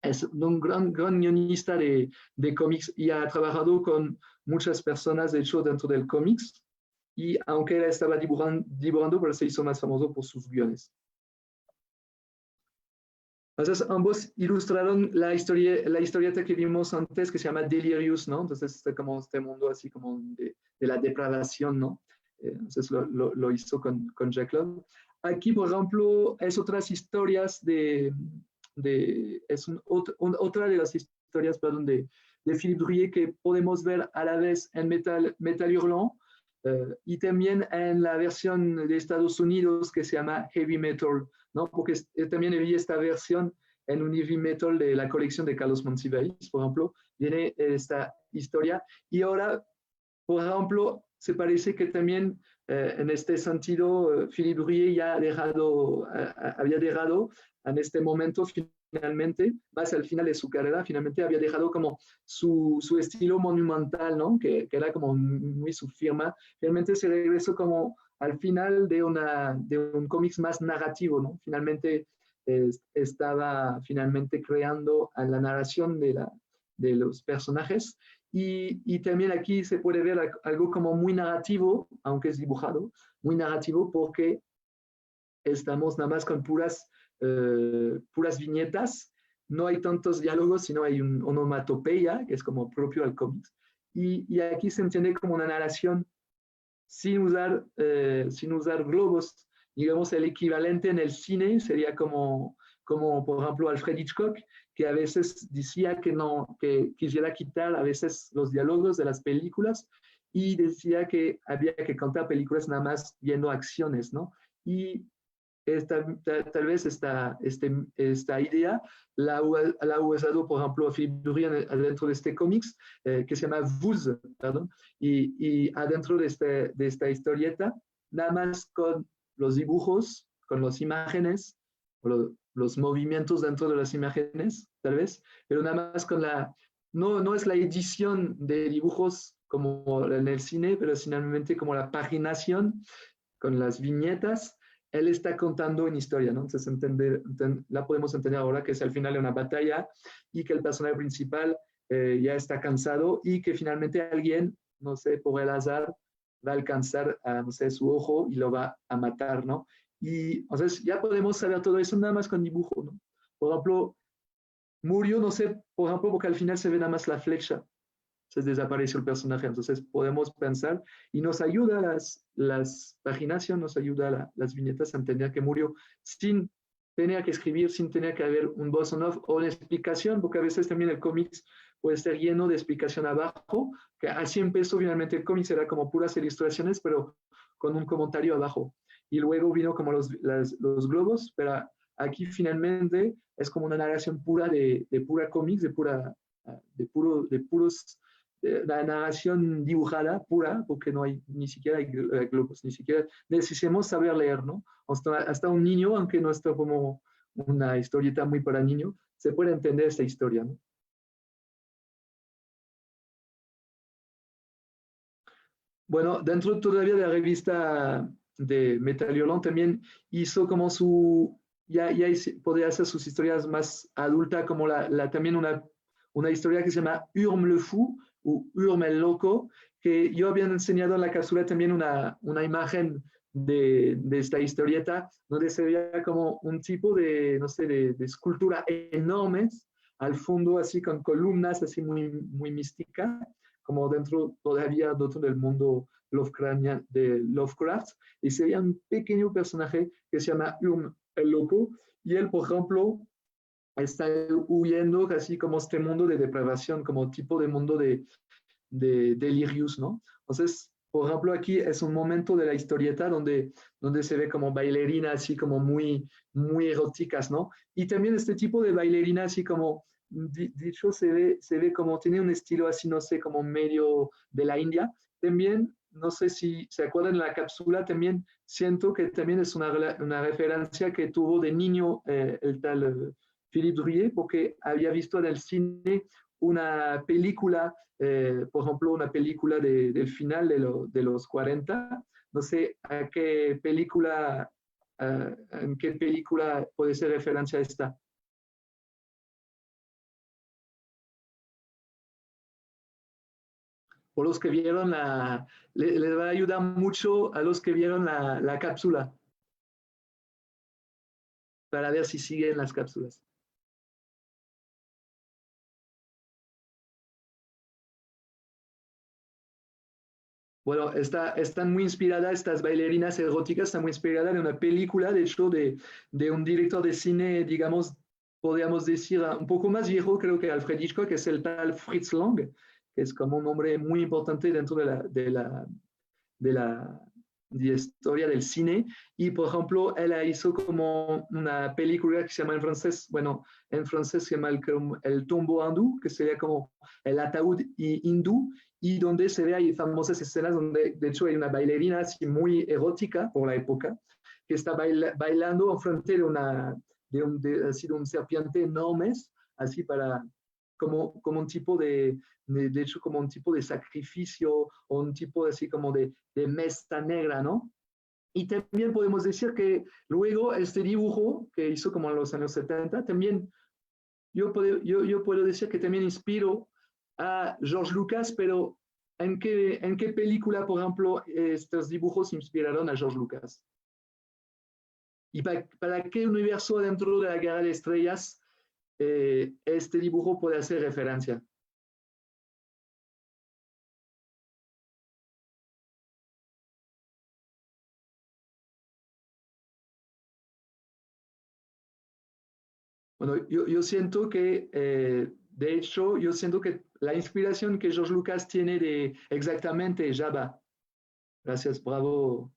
Es un gran guionista de cómics y ha trabajado con muchas personas, de hecho, dentro del cómics. Y aunque él estaba dibujando, pero se hizo más famoso por sus guiones. Entonces, ambos ilustraron la historieta que vimos antes, que se llama Delirious, ¿no? Entonces, está como este mundo así como de la depravación, ¿no? Entonces, lo hizo con Jacques Loeb. Aquí, por ejemplo, es otras historias otra de las historias, perdón, de Philippe Drouillet que podemos ver a la vez en Metal Hurlant y también en la versión de Estados Unidos que se llama Heavy Metal, ¿no? Porque también vi esta versión en un Heavy Metal de la colección de Carlos Monsiváis, por ejemplo, viene esta historia. Y ahora, por ejemplo, se parece que también en este sentido, Philippe Drouillet ya había dejado en este momento finalmente, más al final de su carrera, finalmente había dejado como su estilo monumental, ¿no? Que era como muy su firma. Finalmente se regresó como al final de un cómics más narrativo, ¿no? Finalmente estaba finalmente creando a la narración de los personajes. Y también aquí se puede ver algo como muy narrativo, aunque es dibujado, muy narrativo porque estamos nada más con puras viñetas, no hay tantos diálogos, sino hay un onomatopeya, que es como propio al cómic. Y aquí se entiende como una narración sin usar globos. Digamos, el equivalente en el cine sería como por ejemplo Alfred Hitchcock, que a veces decía que quisiera quitar a veces los diálogos de las películas y decía que había que contar películas nada más viendo acciones, ¿no? Y tal vez esta idea la ha usado, por ejemplo, Philippe Drouillet adentro de este cómics que se llama Vuz, perdón, y adentro de esta historieta, nada más con los dibujos, con las imágenes, los movimientos dentro de las imágenes, tal vez, pero nada más con no es la edición de dibujos como en el cine, pero finalmente como la paginación con las viñetas. Él está contando una historia, ¿no? Entonces la podemos entender ahora que es al final de una batalla y que el personaje principal ya está cansado y que finalmente alguien, no sé, por el azar, va a alcanzar a, no sé, su ojo y lo va a matar, ¿no? Y entonces ya podemos saber todo eso nada más con dibujo, ¿no? Por ejemplo, murió, no sé, por ejemplo, porque al final se ve nada más la flecha, se desapareció el personaje, entonces podemos pensar y nos ayuda las paginación, nos ayuda las viñetas a entender que murió sin tener que escribir, sin tener que haber un voz on off o una explicación, porque a veces también el cómics puede estar lleno de explicación abajo, que así empezó finalmente el cómics, era como puras ilustraciones, pero con un comentario abajo. Y luego vino como los globos, pero aquí finalmente es como una narración pura de pura cómics, de puros la narración dibujada pura, porque no hay ni siquiera hay globos, ni siquiera necesitamos saber leer, ¿no? Hasta un niño, aunque no está como una historieta muy para niño, se puede entender esta historia, ¿no? Bueno, dentro todavía de la revista de Metal Hurlant también hizo como ya podría hacer sus historias más adultas, como también una historia que se llama Urme le Fou, o Urme el Loco, que yo había enseñado en la cápsula también una imagen de esta historieta, donde se veía como un tipo de, no sé, de escultura enormes, al fondo así con columnas así muy mística, como dentro todavía dentro del mundo de Lovecraft, y se veía un pequeño personaje que se llama Urme el Loco, y él, por ejemplo, está huyendo casi como este mundo de depravación, como tipo de mundo de delirius, ¿no? Entonces, por ejemplo, aquí es un momento de la historieta donde se ve como bailarinas así como muy eróticas, ¿no? Y también este tipo de bailarina así como, dicho, se ve como, tiene un estilo así, no sé, como medio de la India. También, no sé si se acuerdan en la cápsula, también siento que también es una referencia que tuvo de niño el tal Philippe Drouillet, porque había visto en el cine una película, por ejemplo, una película del final de los 40. No sé en qué película puede ser referencia a esta. Por los que vieron les va a ayudar mucho a los que vieron la cápsula, para ver si siguen las cápsulas. Bueno, están muy inspiradas, estas bailarinas eróticas están muy inspiradas en una película, de hecho, de un director de cine, digamos, podríamos decir, un poco más viejo, creo que Alfred Hitchcock, que es el tal Fritz Lang, que es como un hombre muy importante dentro de la historia del cine. Y, por ejemplo, él hizo como una película que se llama en francés, bueno, en francés se llama el tombeau hindú, que sería como el ataúd hindú, y donde se ve ahí famosas escenas donde, de hecho, hay una bailarina así muy erótica por la época, que está bailando enfrente así de un serpiente enorme, así como un tipo de hecho, como un tipo de sacrificio o un tipo así como de mesta negra, ¿no? Y también podemos decir que luego este dibujo que hizo como en los años 70, también yo puedo decir que también inspiró a George Lucas, pero en qué película, por ejemplo, estos dibujos inspiraron a George Lucas? ¿Y para qué universo dentro de la Guerra de Estrellas este dibujo puede hacer referencia? Bueno, yo siento que, de hecho, yo siento que la inspiración que George Lucas tiene de exactamente Jabba. Gracias, bravo.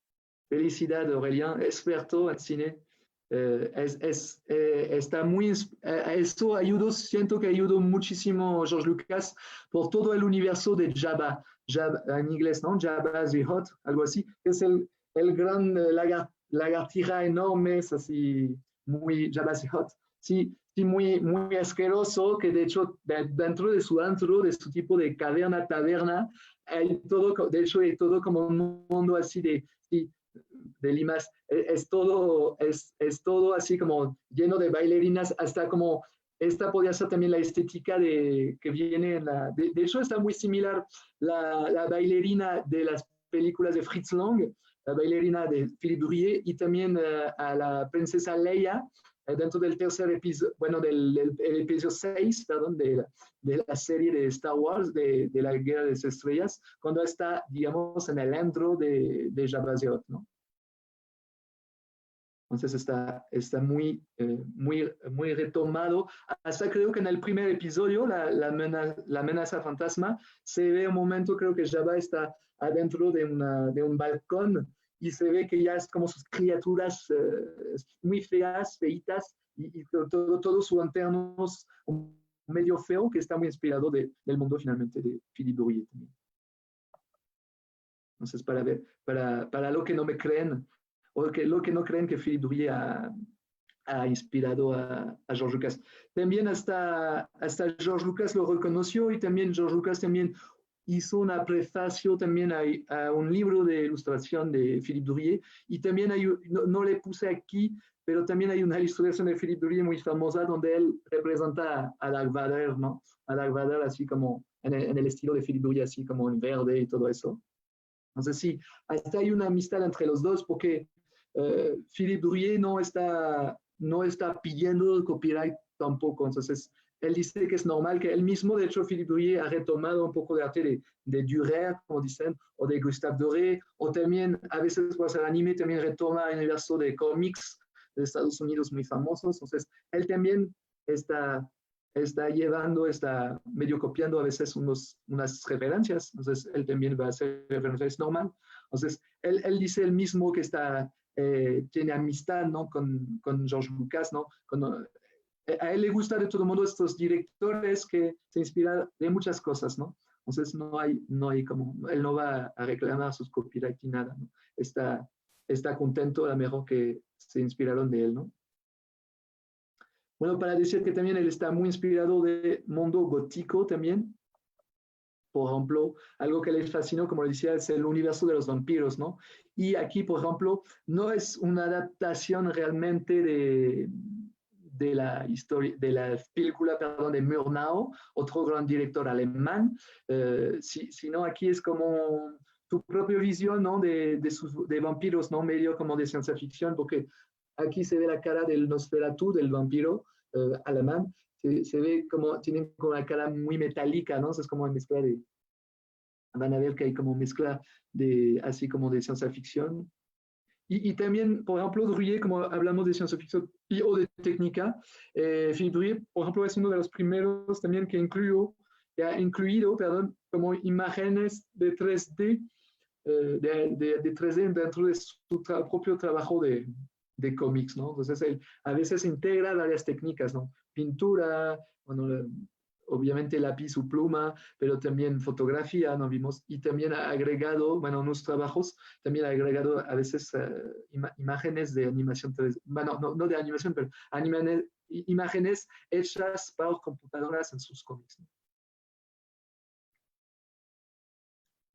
Felicidad, Aurélien, experto en cine. Está esto ayudó, siento que ayudó muchísimo George Lucas por todo el universo de Jabba, Jabba en inglés, ¿no? Jabba the Hutt, algo así. Es el gran lagartija enorme, es así, muy Jabba the Hutt. Sí, sí, muy asqueroso, que de hecho dentro de su antro, de su tipo de caverna, taberna, hay todo, de hecho hay todo como un mundo así de limas, es todo así como lleno de bailarinas, hasta como esta podría ser también la estética que viene de hecho está muy similar la bailarina de las películas de Fritz Lang, la bailarina de Philippe Drouillet, y también a la princesa Leia, dentro del tercer episodio, bueno, el episodio 6, perdón, de la serie de Star Wars, de la Guerra de las Estrellas, cuando está, digamos, en el antro de Jabba the Hutt, ¿no? Entonces está muy retomado. Hasta creo que en el primer episodio, la amenaza fantasma, se ve un momento, creo que Jabba está adentro de un balcón y se ve que ya es como sus criaturas muy feas, feitas, y todo su entorno medio feo, que está muy inspirado del mundo finalmente de Philippe Drouillet también. Entonces, para lo que no me creen, o lo que no creen que Philippe Drouillet ha inspirado a George Lucas. También hasta George Lucas lo reconoció, y también George Lucas también hizo una prefacio también a un libro de ilustración de Philippe Drouillet, y también no le puse aquí, pero también hay una ilustración de Philippe Drouillet muy famosa donde él representa a Darth Vader, ¿no? A Darth Vader así como en el estilo de Philippe Drouillet, así como en verde y todo eso. Entonces sí, hasta hay una amistad entre los dos, porque Philippe Drouillet no está pidiendo el copyright tampoco. Entonces él dice que es normal, que él mismo, de hecho, Philippe Drouillet ha retomado un poco de arte de Dürer, como dicen, o de Gustave Doré, o también a veces por hacer anime también retoma el universo de cómics de Estados Unidos muy famosos. Entonces él también está llevando, está medio copiando a veces unas referencias. Entonces él también va a hacer referencias, normal. Entonces él dice él mismo que tiene amistad, ¿no? con George Lucas, ¿no? A él le gusta de todo modo estos directores que se inspiran de muchas cosas, ¿no? Entonces no hay como, él no va a reclamar sus copyright ni nada, ¿no? Está contento a lo mejor que se inspiraron de él, ¿no? Bueno, para decir que también él está muy inspirado del mundo gótico también. Por ejemplo, algo que le fascinó, como le decía, es el universo de los vampiros, ¿no? Y aquí, por ejemplo, no es una adaptación realmente de la historia, de la película, perdón, de Murnau, otro gran director alemán, sino aquí es como tu propia visión, ¿no? de vampiros, ¿no? Medio como de ciencia ficción, porque aquí se ve la cara del Nosferatu, del vampiro alemán. Se ve como, tienen como una cara muy metálica, ¿no? Es como una mezcla van a ver que hay como mezcla así como de ciencia ficción. Y también, por ejemplo, Drouillet, como hablamos de ciencia ficción o de técnica, Philippe Drouillet, por ejemplo, es uno de los primeros también que ha incluido, perdón, como imágenes de 3D, de 3D dentro de su propio trabajo de cómics, ¿no? Entonces, él a veces integra varias técnicas, ¿no? Pintura, bueno, obviamente lápiz o pluma, pero también fotografía, ¿no? Vimos, y también ha agregado, bueno, en los trabajos, también ha agregado a veces imágenes de animación 3D, bueno, no de animación, pero imágenes hechas por computadoras en sus cómics, ¿no?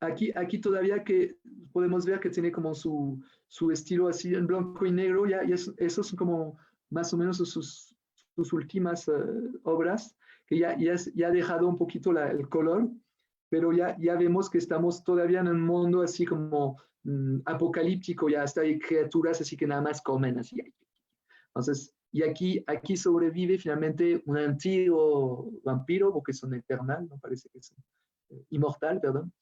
Aquí todavía que podemos ver que tiene como su estilo así en blanco y negro, esos son como más o menos sus últimas obras, que ya ha dejado un poquito el color, pero ya vemos que estamos todavía en un mundo así como apocalíptico, ya hasta hay criaturas así que nada más comen así. Entonces, y aquí sobrevive finalmente un antiguo vampiro, porque son eternal, no parece que son inmortal, perdón.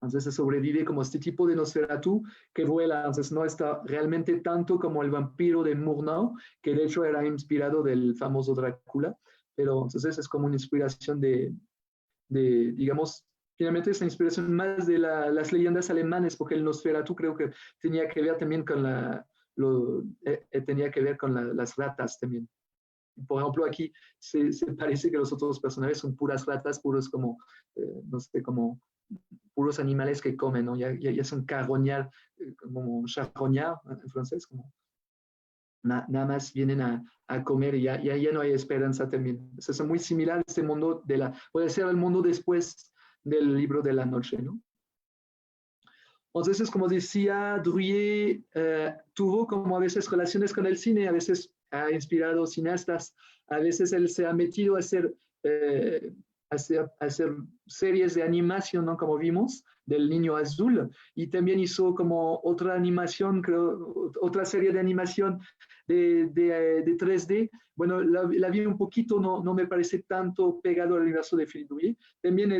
Entonces se sobrevive como este tipo de Nosferatu que vuela. Entonces no está realmente tanto como el vampiro de Murnau, que de hecho era inspirado del famoso Drácula, pero entonces es como una inspiración digamos, finalmente es una inspiración más de las leyendas alemanes, porque el Nosferatu creo que tenía que ver también con tenía que ver con las ratas también. Por ejemplo, aquí se parece que los otros personajes son puras ratas, puros como, no sé, como puros animales que comen, ¿no? Ya son carroñar, como charroñar en francés, como nada más vienen a comer y ya no hay esperanza también. Es muy similar a este mundo puede ser el mundo después del libro de la noche, ¿no? Entonces, como decía, Drouillet tuvo como a veces relaciones con el cine, a veces ha inspirado cineastas, a veces él se ha metido a hacer hacer series de animación, ¿no? Como vimos, del Niño Azul, y también hizo como otra animación, creo, otra serie de animación de 3D. Bueno, la vi un poquito, no me parece tanto pegado al universo de Philippe Drouillet. También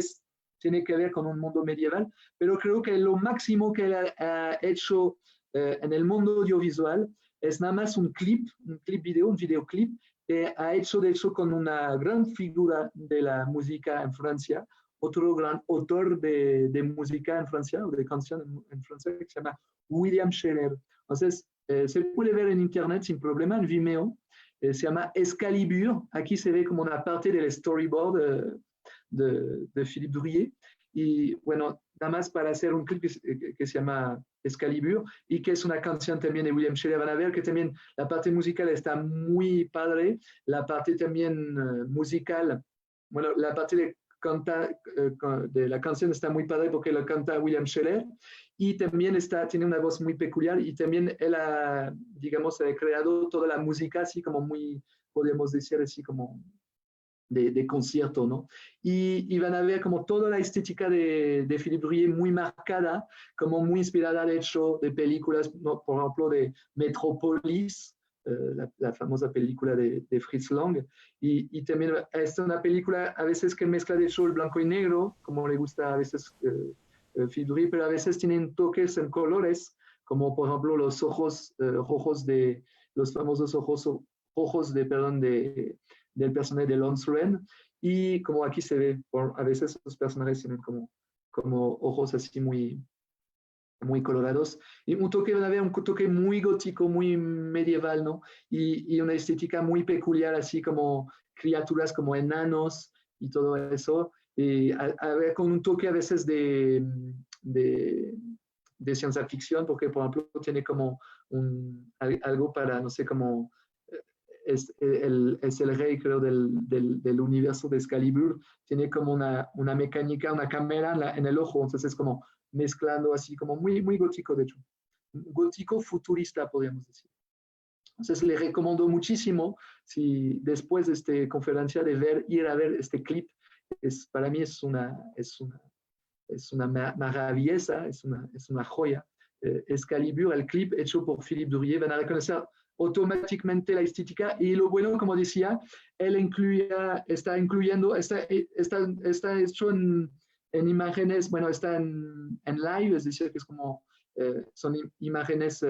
tiene que ver con un mundo medieval, pero creo que lo máximo que él ha hecho en el mundo audiovisual es nada más un clip video, un videoclip, ha hecho de hecho con una gran figura de la música en Francia, otro gran autor de música en Francia, o de canción en Francia, que se llama William Scheller. Entonces, se puede ver en internet sin problema, en Vimeo, se llama Excalibur. Aquí se ve como una parte del storyboard de Philippe Drouillet. Y bueno, nada más para hacer un clip que se llama Excalibur y que es una canción también de William Scheller. Van a ver que también la parte musical está muy padre, la parte también musical, bueno, la parte de la canción está muy padre porque la canta William Scheller y también tiene una voz muy peculiar y también él ha, digamos, ha creado toda la música así como muy, podemos decir así como de concierto, ¿no? Y van a ver como toda la estética de Philippe Drouillet muy marcada, como muy inspirada de hecho de películas, ¿no? Por ejemplo, de Metropolis, la famosa película de Fritz Lang, y también es una película a veces que mezcla de hecho el blanco y negro, como le gusta a veces Philippe Drouillet, pero a veces tienen toques en colores, como por ejemplo los ojos rojos los famosos ojos rojos del personaje de Lon Sren, y como aquí se ve, a veces los personajes tienen como ojos así muy colorados, y un toque muy gótico, muy medieval, ¿no? Y una estética muy peculiar, así como criaturas como enanos y todo eso, y ver con un toque a veces de ciencia ficción, porque por ejemplo tiene como algo para, no sé, como es el rey, creo, del universo de Excalibur, tiene como una mecánica, una cámara en el ojo, entonces es como mezclando así, como muy gótico, de hecho. Gótico futurista, podríamos decir. Entonces le recomiendo muchísimo, si después de esta conferencia, de ir a ver este clip. Para mí es una maravilla, es una joya. Excalibur, el clip hecho por Philippe Drouillet, van a reconocer automáticamente la estética, y lo bueno, como decía, él está incluyendo, está hecho en imágenes, bueno, está en live, es decir, que es como, son imágenes,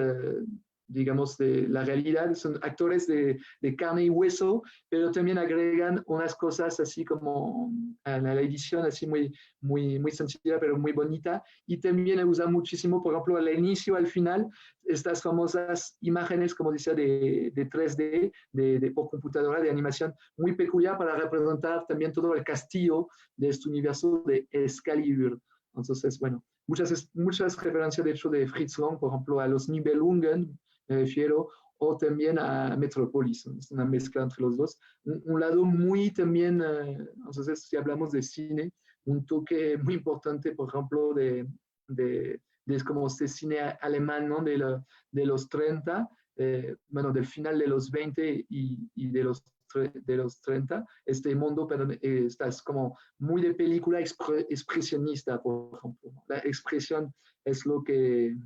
digamos, de la realidad, son actores de carne y hueso, pero también agregan unas cosas así como a la edición, así muy sencilla, pero muy bonita, y también usa muchísimo, por ejemplo, al inicio, al final, estas famosas imágenes, como decía, de 3D, por computadora, de animación muy peculiar para representar también todo el castillo de este universo de Excalibur. Entonces, bueno, muchas referencias, de hecho, de Fritz Lang, por ejemplo, a los Nibelungen, me refiero, o también a Metropolis, es una mezcla entre los dos. Un lado muy también, entonces, si hablamos de cine, un toque muy importante, por ejemplo, de como este cine alemán, ¿no? de los 30, bueno, del final de los 20 y de los 30, este mundo, pero es como muy de película expresionista, por ejemplo. La expresión es lo que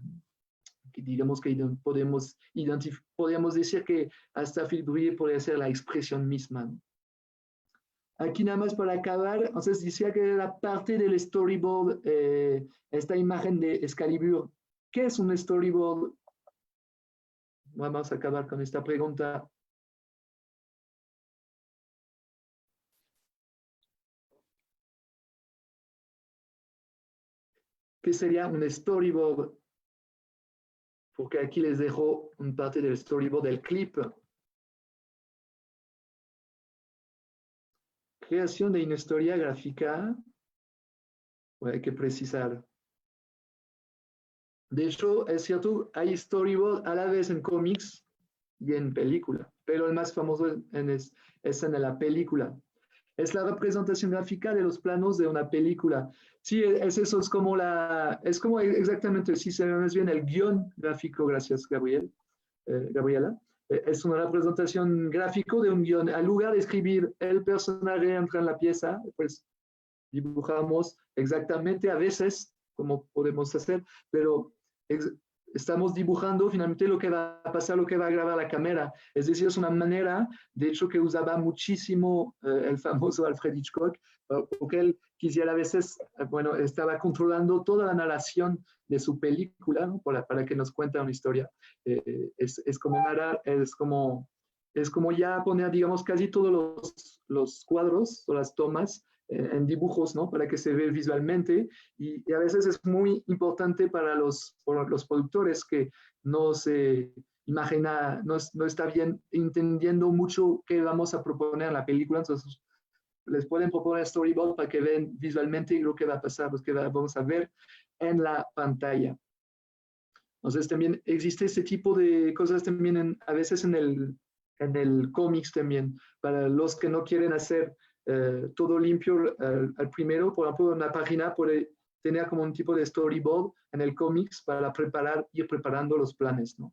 digamos que podemos decir que hasta Philippe Drouillet podría ser la expresión misma, ¿no? Aquí nada más para acabar, entonces decía que la parte del storyboard, esta imagen de Excalibur, ¿qué es un storyboard? Vamos a acabar con esta pregunta. ¿Qué sería un storyboard? Porque aquí les dejo una parte del storyboard del clip. Creación de una historia gráfica, bueno, hay que precisar. De hecho, es cierto, hay storyboard a la vez en cómics y en película, pero el más famoso es en la película. Es la representación gráfica de los planos de una película. Sí, eso, es como exactamente, si se ve bien, el guión gráfico, gracias, Gabriela. Es una representación gráfica de un guión. Al lugar de escribir el personaje entra en la pieza, pues dibujamos exactamente a veces, como podemos hacer, pero estamos dibujando finalmente lo que va a pasar, lo que va a grabar la cámara. Es decir, es una manera, de hecho, que usaba muchísimo el famoso Alfred Hitchcock, porque él quisiera a veces, bueno, estaba controlando toda la narración de su película, ¿no? para que nos cuente una historia. Es como narrar, es como ya poner, digamos, casi todos los cuadros o las tomas en dibujos, ¿no? Para que se vea visualmente y a veces es muy importante para los productores que no se imagina, no está bien entendiendo mucho qué vamos a proponer en la película, entonces les pueden proponer storyboard para que vean visualmente lo que va a pasar, lo que vamos a ver en la pantalla. Entonces también existe ese tipo de cosas también a veces en el cómics también, para los que no quieren hacer todo limpio al primero, por ejemplo, una página puede tener como un tipo de storyboard en el cómics para ir preparando los planes, ¿no?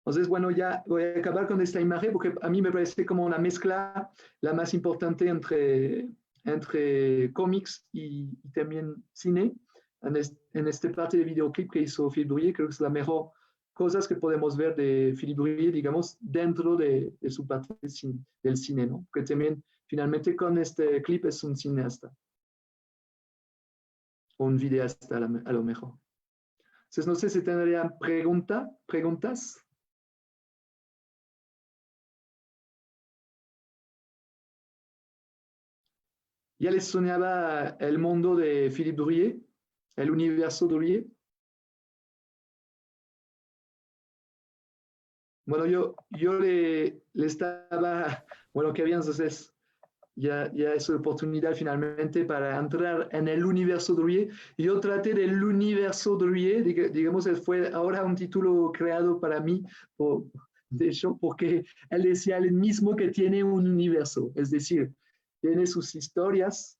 Entonces, bueno, ya voy a acabar con esta imagen porque a mí me parece como una mezcla la más importante entre cómics y también cine. En esta parte de videoclip que hizo Philippe Drouillet, creo que es la mejor cosas que podemos ver de Philippe Drouillet, digamos, dentro de su parte del cine, ¿no? Que también, finalmente, con este clip es un cineasta. O un videasta, a lo mejor. Entonces, no sé si tendrían preguntas. ¿Ya les sonaba el mundo de Philippe Drouillet? ¿El universo Drouillet? Bueno, yo le estaba, bueno, qué bien, entonces ya es una oportunidad finalmente para entrar en el universo Drouillet. Yo traté del universo Drouillet, digamos, fue ahora un título creado para mí, de hecho, porque él decía él mismo que tiene un universo, es decir, tiene sus historias,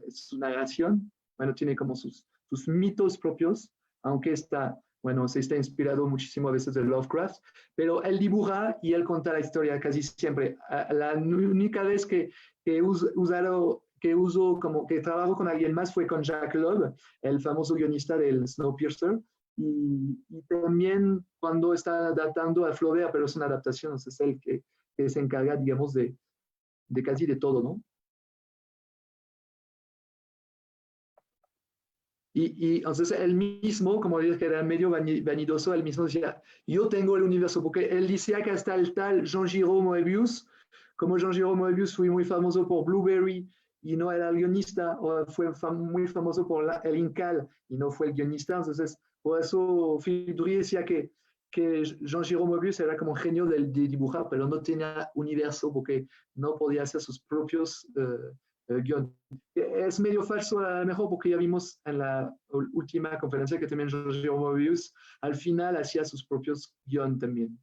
su narración, bueno, tiene como sus mitos propios, aunque bueno, se está inspirado muchísimo a veces de Lovecraft, pero él dibuja y él cuenta la historia casi siempre. La única vez que trabajo con alguien más fue con Jacques Loeb, el famoso guionista del Snowpiercer, y también cuando está adaptando a Flaubert, pero es una adaptación, es él que se encarga, digamos, de casi de todo, ¿no? Y entonces él mismo, como dije que era medio vanidoso, él mismo decía, yo tengo el universo, porque él decía que hasta el tal Jean-Giraud Moebius, como Jean-Giraud Moebius fue muy famoso por Blueberry y no era el guionista, o fue muy famoso por el Incal y no fue el guionista, entonces por eso Philippe Drouillet decía que Jean-Giraud Moebius era como un genio de dibujar, pero no tenía universo porque no podía hacer sus propios guiones. Es medio falso a lo mejor porque ya vimos en la última conferencia que también Jean-Giraud Moebius al final hacía sus propios guiones también.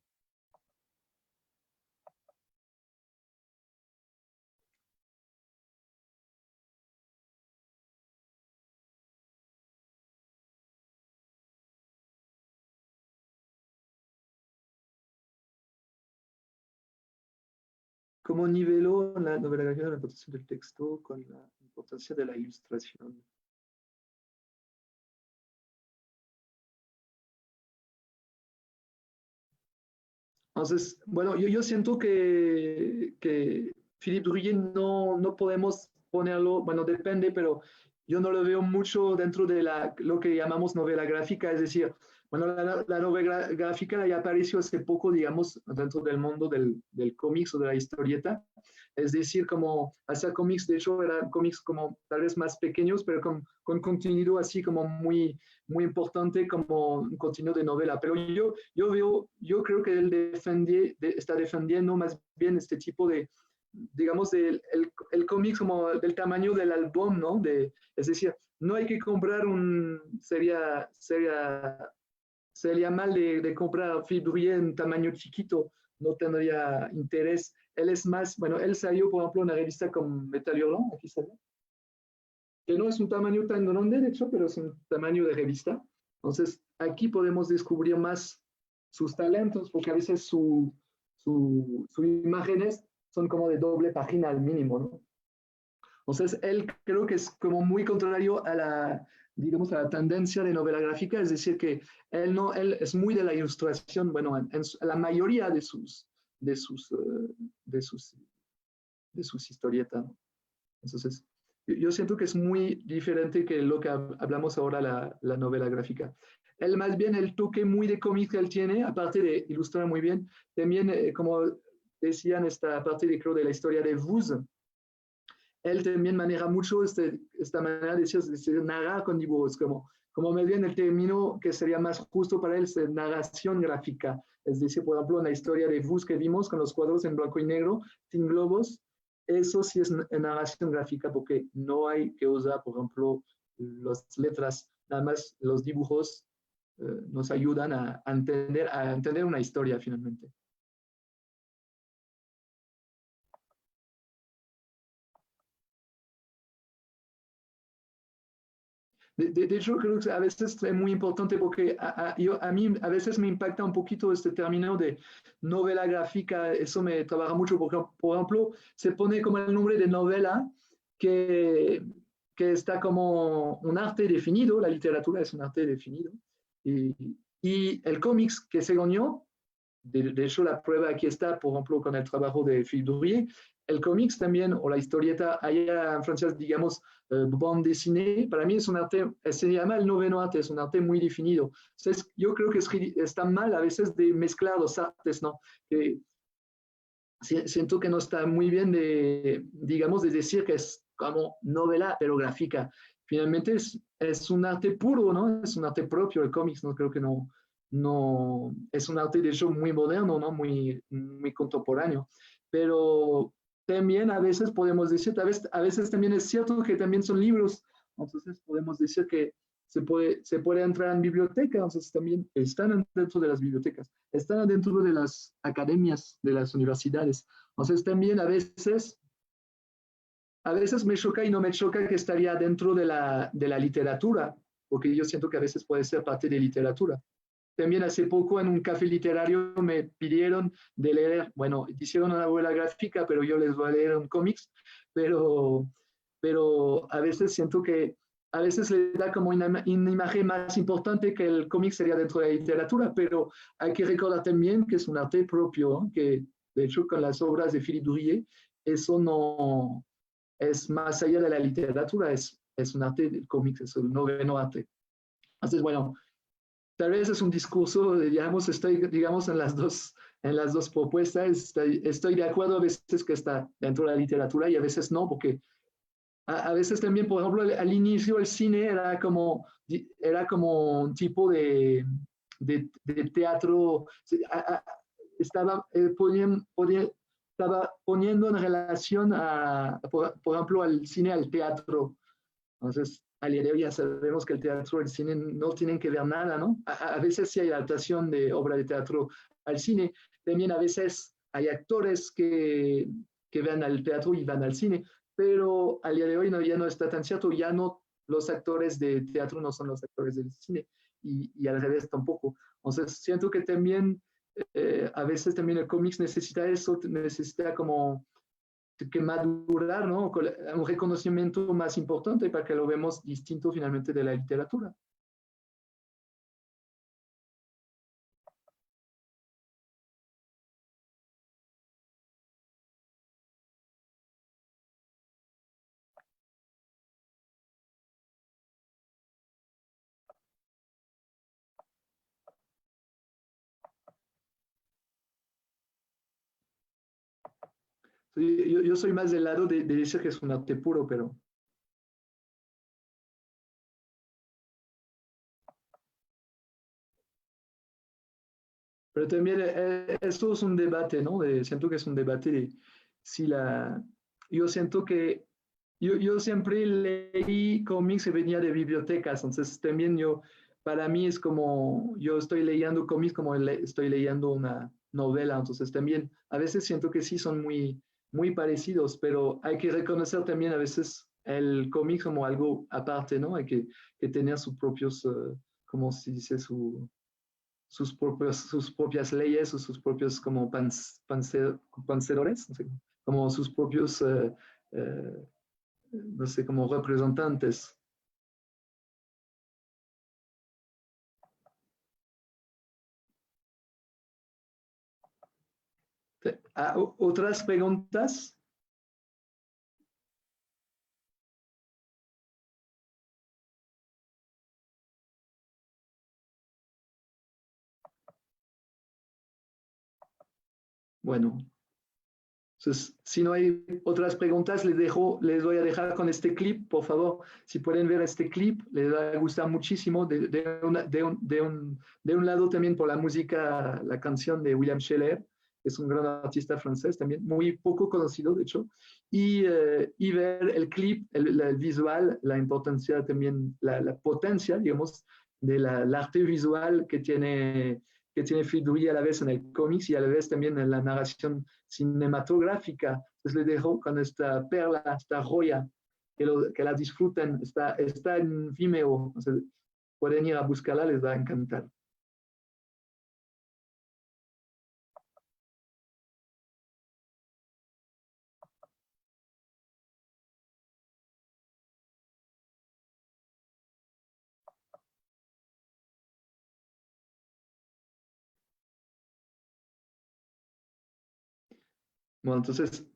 ¿Cómo niveló la novela gráfica la importancia del texto con la importancia de la ilustración? Entonces, bueno, yo siento que Philippe Drouillet no podemos ponerlo, bueno, depende, pero yo no lo veo mucho dentro de lo que llamamos novela gráfica, es decir, bueno, la novela gráfica ya apareció hace poco, digamos, dentro del mundo del cómics o de la historieta, es decir, como hacer cómics, de hecho, eran cómics como tal vez más pequeños, pero con contenido así como muy importante como un contenido de novela. Pero yo creo que él está defendiendo más bien este tipo de, digamos, el cómic como del tamaño del álbum, ¿no? Es decir, no hay que comprar sería mal de comprar Philippe Drouillet en tamaño chiquito, no tendría interés. Él es más, bueno, él salió, por ejemplo, en una revista con Metal Hurlant, aquí sale, que no es un tamaño tan grande, de hecho, pero es un tamaño de revista. Entonces, aquí podemos descubrir más sus talentos, porque a veces sus imágenes son como de doble página al mínimo, ¿no? Entonces, él creo que es como muy contrario a la, digamos, a la tendencia de novela gráfica, es decir, que él es muy de la ilustración, bueno, la mayoría de sus, de sus, de sus historietas, ¿no? Entonces, yo siento que es muy diferente que lo que hablamos ahora, la novela gráfica. Él más bien el toque muy de cómic que él tiene, aparte de ilustrar muy bien, también, como decían, esta parte de, creo, de la historia de Vuz, él también maneja mucho esta manera de decir narrar con dibujos, como me viene el término que sería más justo para él, es narración gráfica. Es decir, por ejemplo, en la historia de Vuz que vimos con los cuadros en blanco y negro, sin globos, eso sí es narración gráfica porque no hay que usar, por ejemplo, las letras, nada más los dibujos nos ayudan a entender una historia finalmente. De hecho, creo que a veces es muy importante porque a mí a veces me impacta un poquito este término de novela gráfica, eso me trabaja mucho, porque, por ejemplo, se pone como el nombre de novela que, que está como un arte definido, la literatura es un arte definido, y el cómics que se unió, de hecho la prueba aquí está, por ejemplo, con el trabajo de Philippe Drouillet, el cómics también, o la historieta, allá en francés, digamos, bande dessinée, para mí es un arte, se llama el noveno arte, es un arte muy definido. Entonces, yo creo que está mal a veces de mezclar los artes, ¿no? Que siento que no está muy bien de, digamos, de decir que es como novela, pero gráfica. Finalmente es un arte puro, ¿no? Es un arte propio, el cómics, ¿no? Creo que no, es un arte de hecho muy moderno, ¿no? Muy contemporáneo. Pero también a veces podemos decir, a veces también es cierto que también son libros, entonces podemos decir que se puede entrar en biblioteca, entonces también están dentro de las bibliotecas, están dentro de las academias, de las universidades. Entonces también a veces me choca y no me choca que estaría dentro de la literatura, porque yo siento que a veces puede ser parte de literatura. También hace poco en un café literario me pidieron de leer, bueno, hicieron una novela gráfica, pero yo les voy a leer un cómics, pero, pero a veces siento que a veces le da como una imagen más importante que el cómic sería dentro de la literatura, pero hay que recordar también que es un arte propio, ¿no? Que de hecho con las obras de Philippe Drouillet, eso no es más allá de la literatura, es un arte del cómic, es el noveno arte. Entonces, bueno, tal vez es un discurso, digamos, estoy, digamos, en las dos propuestas, estoy de acuerdo a veces que está dentro de la literatura y a veces no, porque a veces también, por ejemplo, al inicio el cine era como un tipo de teatro, estaba, estaba poniendo en relación, por ejemplo, al cine al teatro. Entonces, al día de hoy ya sabemos que el teatro y el cine no tienen que ver nada, ¿no? A veces sí hay adaptación de obra de teatro al cine, también a veces hay actores que van al teatro y van al cine, pero al día de hoy ya no está tan cierto, ya no, los actores de teatro no son los actores del cine y al revés tampoco. Entonces, siento que también a veces también el cómics necesita eso, necesita como que madurar, ¿no? Con un reconocimiento más importante para que lo vemos distinto finalmente de la literatura. Yo soy más del lado de decir que es un arte puro, pero también esto es un debate, ¿no? Siento que es un debate de si yo siento que yo siempre leí cómics y venía de bibliotecas, entonces también para mí es como, yo estoy leyendo cómics como estoy leyendo una novela, entonces también a veces siento que sí son muy parecidos, pero hay que reconocer también a veces el cómic como algo aparte, ¿no? Hay que tener sus propios, como se dice, sus propias leyes o sus propios como pensadores, no sé, como sus propios no sé, como representantes. ¿Otras preguntas? Bueno, entonces, si no hay otras preguntas, les voy a dejar con este clip, por favor. Si pueden ver este clip, les va a gustar muchísimo. De un lado también por la música, la canción de William Scheller, que es un gran artista francés también, muy poco conocido, de hecho. Y ver el clip, el visual, la importancia también, la potencia, digamos, del arte visual que tiene Philippe Druillet a la vez en el cómics y a la vez también en la narración cinematográfica. Entonces les dejo con esta perla, esta joya, que la disfruten. Está en Vimeo, entonces pueden ir a buscarla, les va a encantar. Bueno, entonces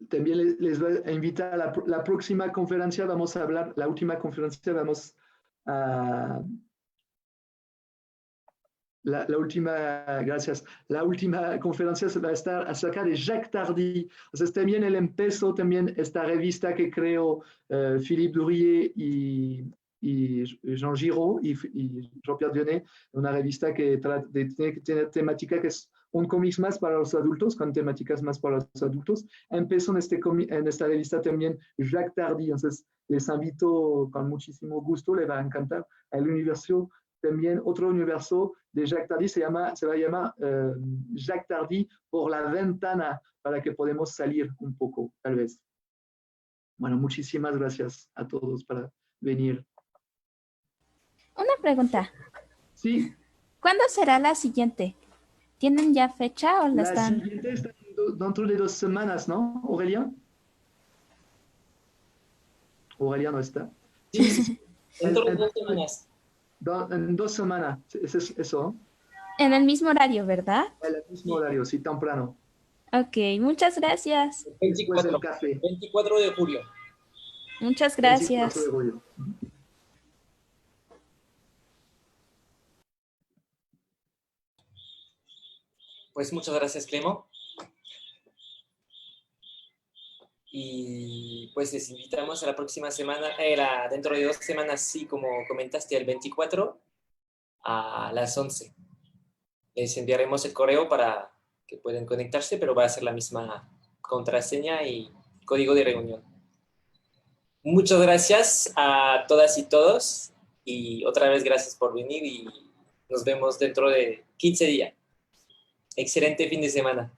también les voy a invitar a la próxima conferencia. Vamos a hablar, la última conferencia, vamos a... La última, gracias. La última conferencia va a estar acerca de Jacques Tardy. Entonces también él empezó también esta revista que creó Philippe Druillet y Jean Giraud y Jean-Pierre Dionnet, una revista que tiene temática que es un cómics más para los adultos, con temáticas más para los adultos. Empezó en esta revista también Jacques Tardy. Entonces les invito con muchísimo gusto, les va a encantar. El universo también, otro universo de Jacques Tardy se va a llamar Jacques Tardy por la ventana, para que podamos salir un poco, tal vez. Bueno, muchísimas gracias a todos para venir. Una pregunta. Sí. ¿Cuándo será la siguiente? ¿Tienen ya fecha o la están? La siguiente está dentro de 2 semanas, ¿no, Aurelia? Aurelia no está. Sí. Dentro de 2 semanas. En 2 semanas, es eso. En el mismo horario, ¿verdad? En el mismo horario, sí, temprano. Ok, muchas gracias. 24 de julio. Muchas gracias. 24 de julio. Pues muchas gracias, Clemo. Y pues les invitamos a la próxima semana, dentro de 2 semanas, sí, como comentaste, el 24 a las 11. Les enviaremos el correo para que puedan conectarse, pero va a ser la misma contraseña y código de reunión. Muchas gracias a todas y todos y otra vez gracias por venir y nos vemos dentro de 15 días. Excelente fin de semana.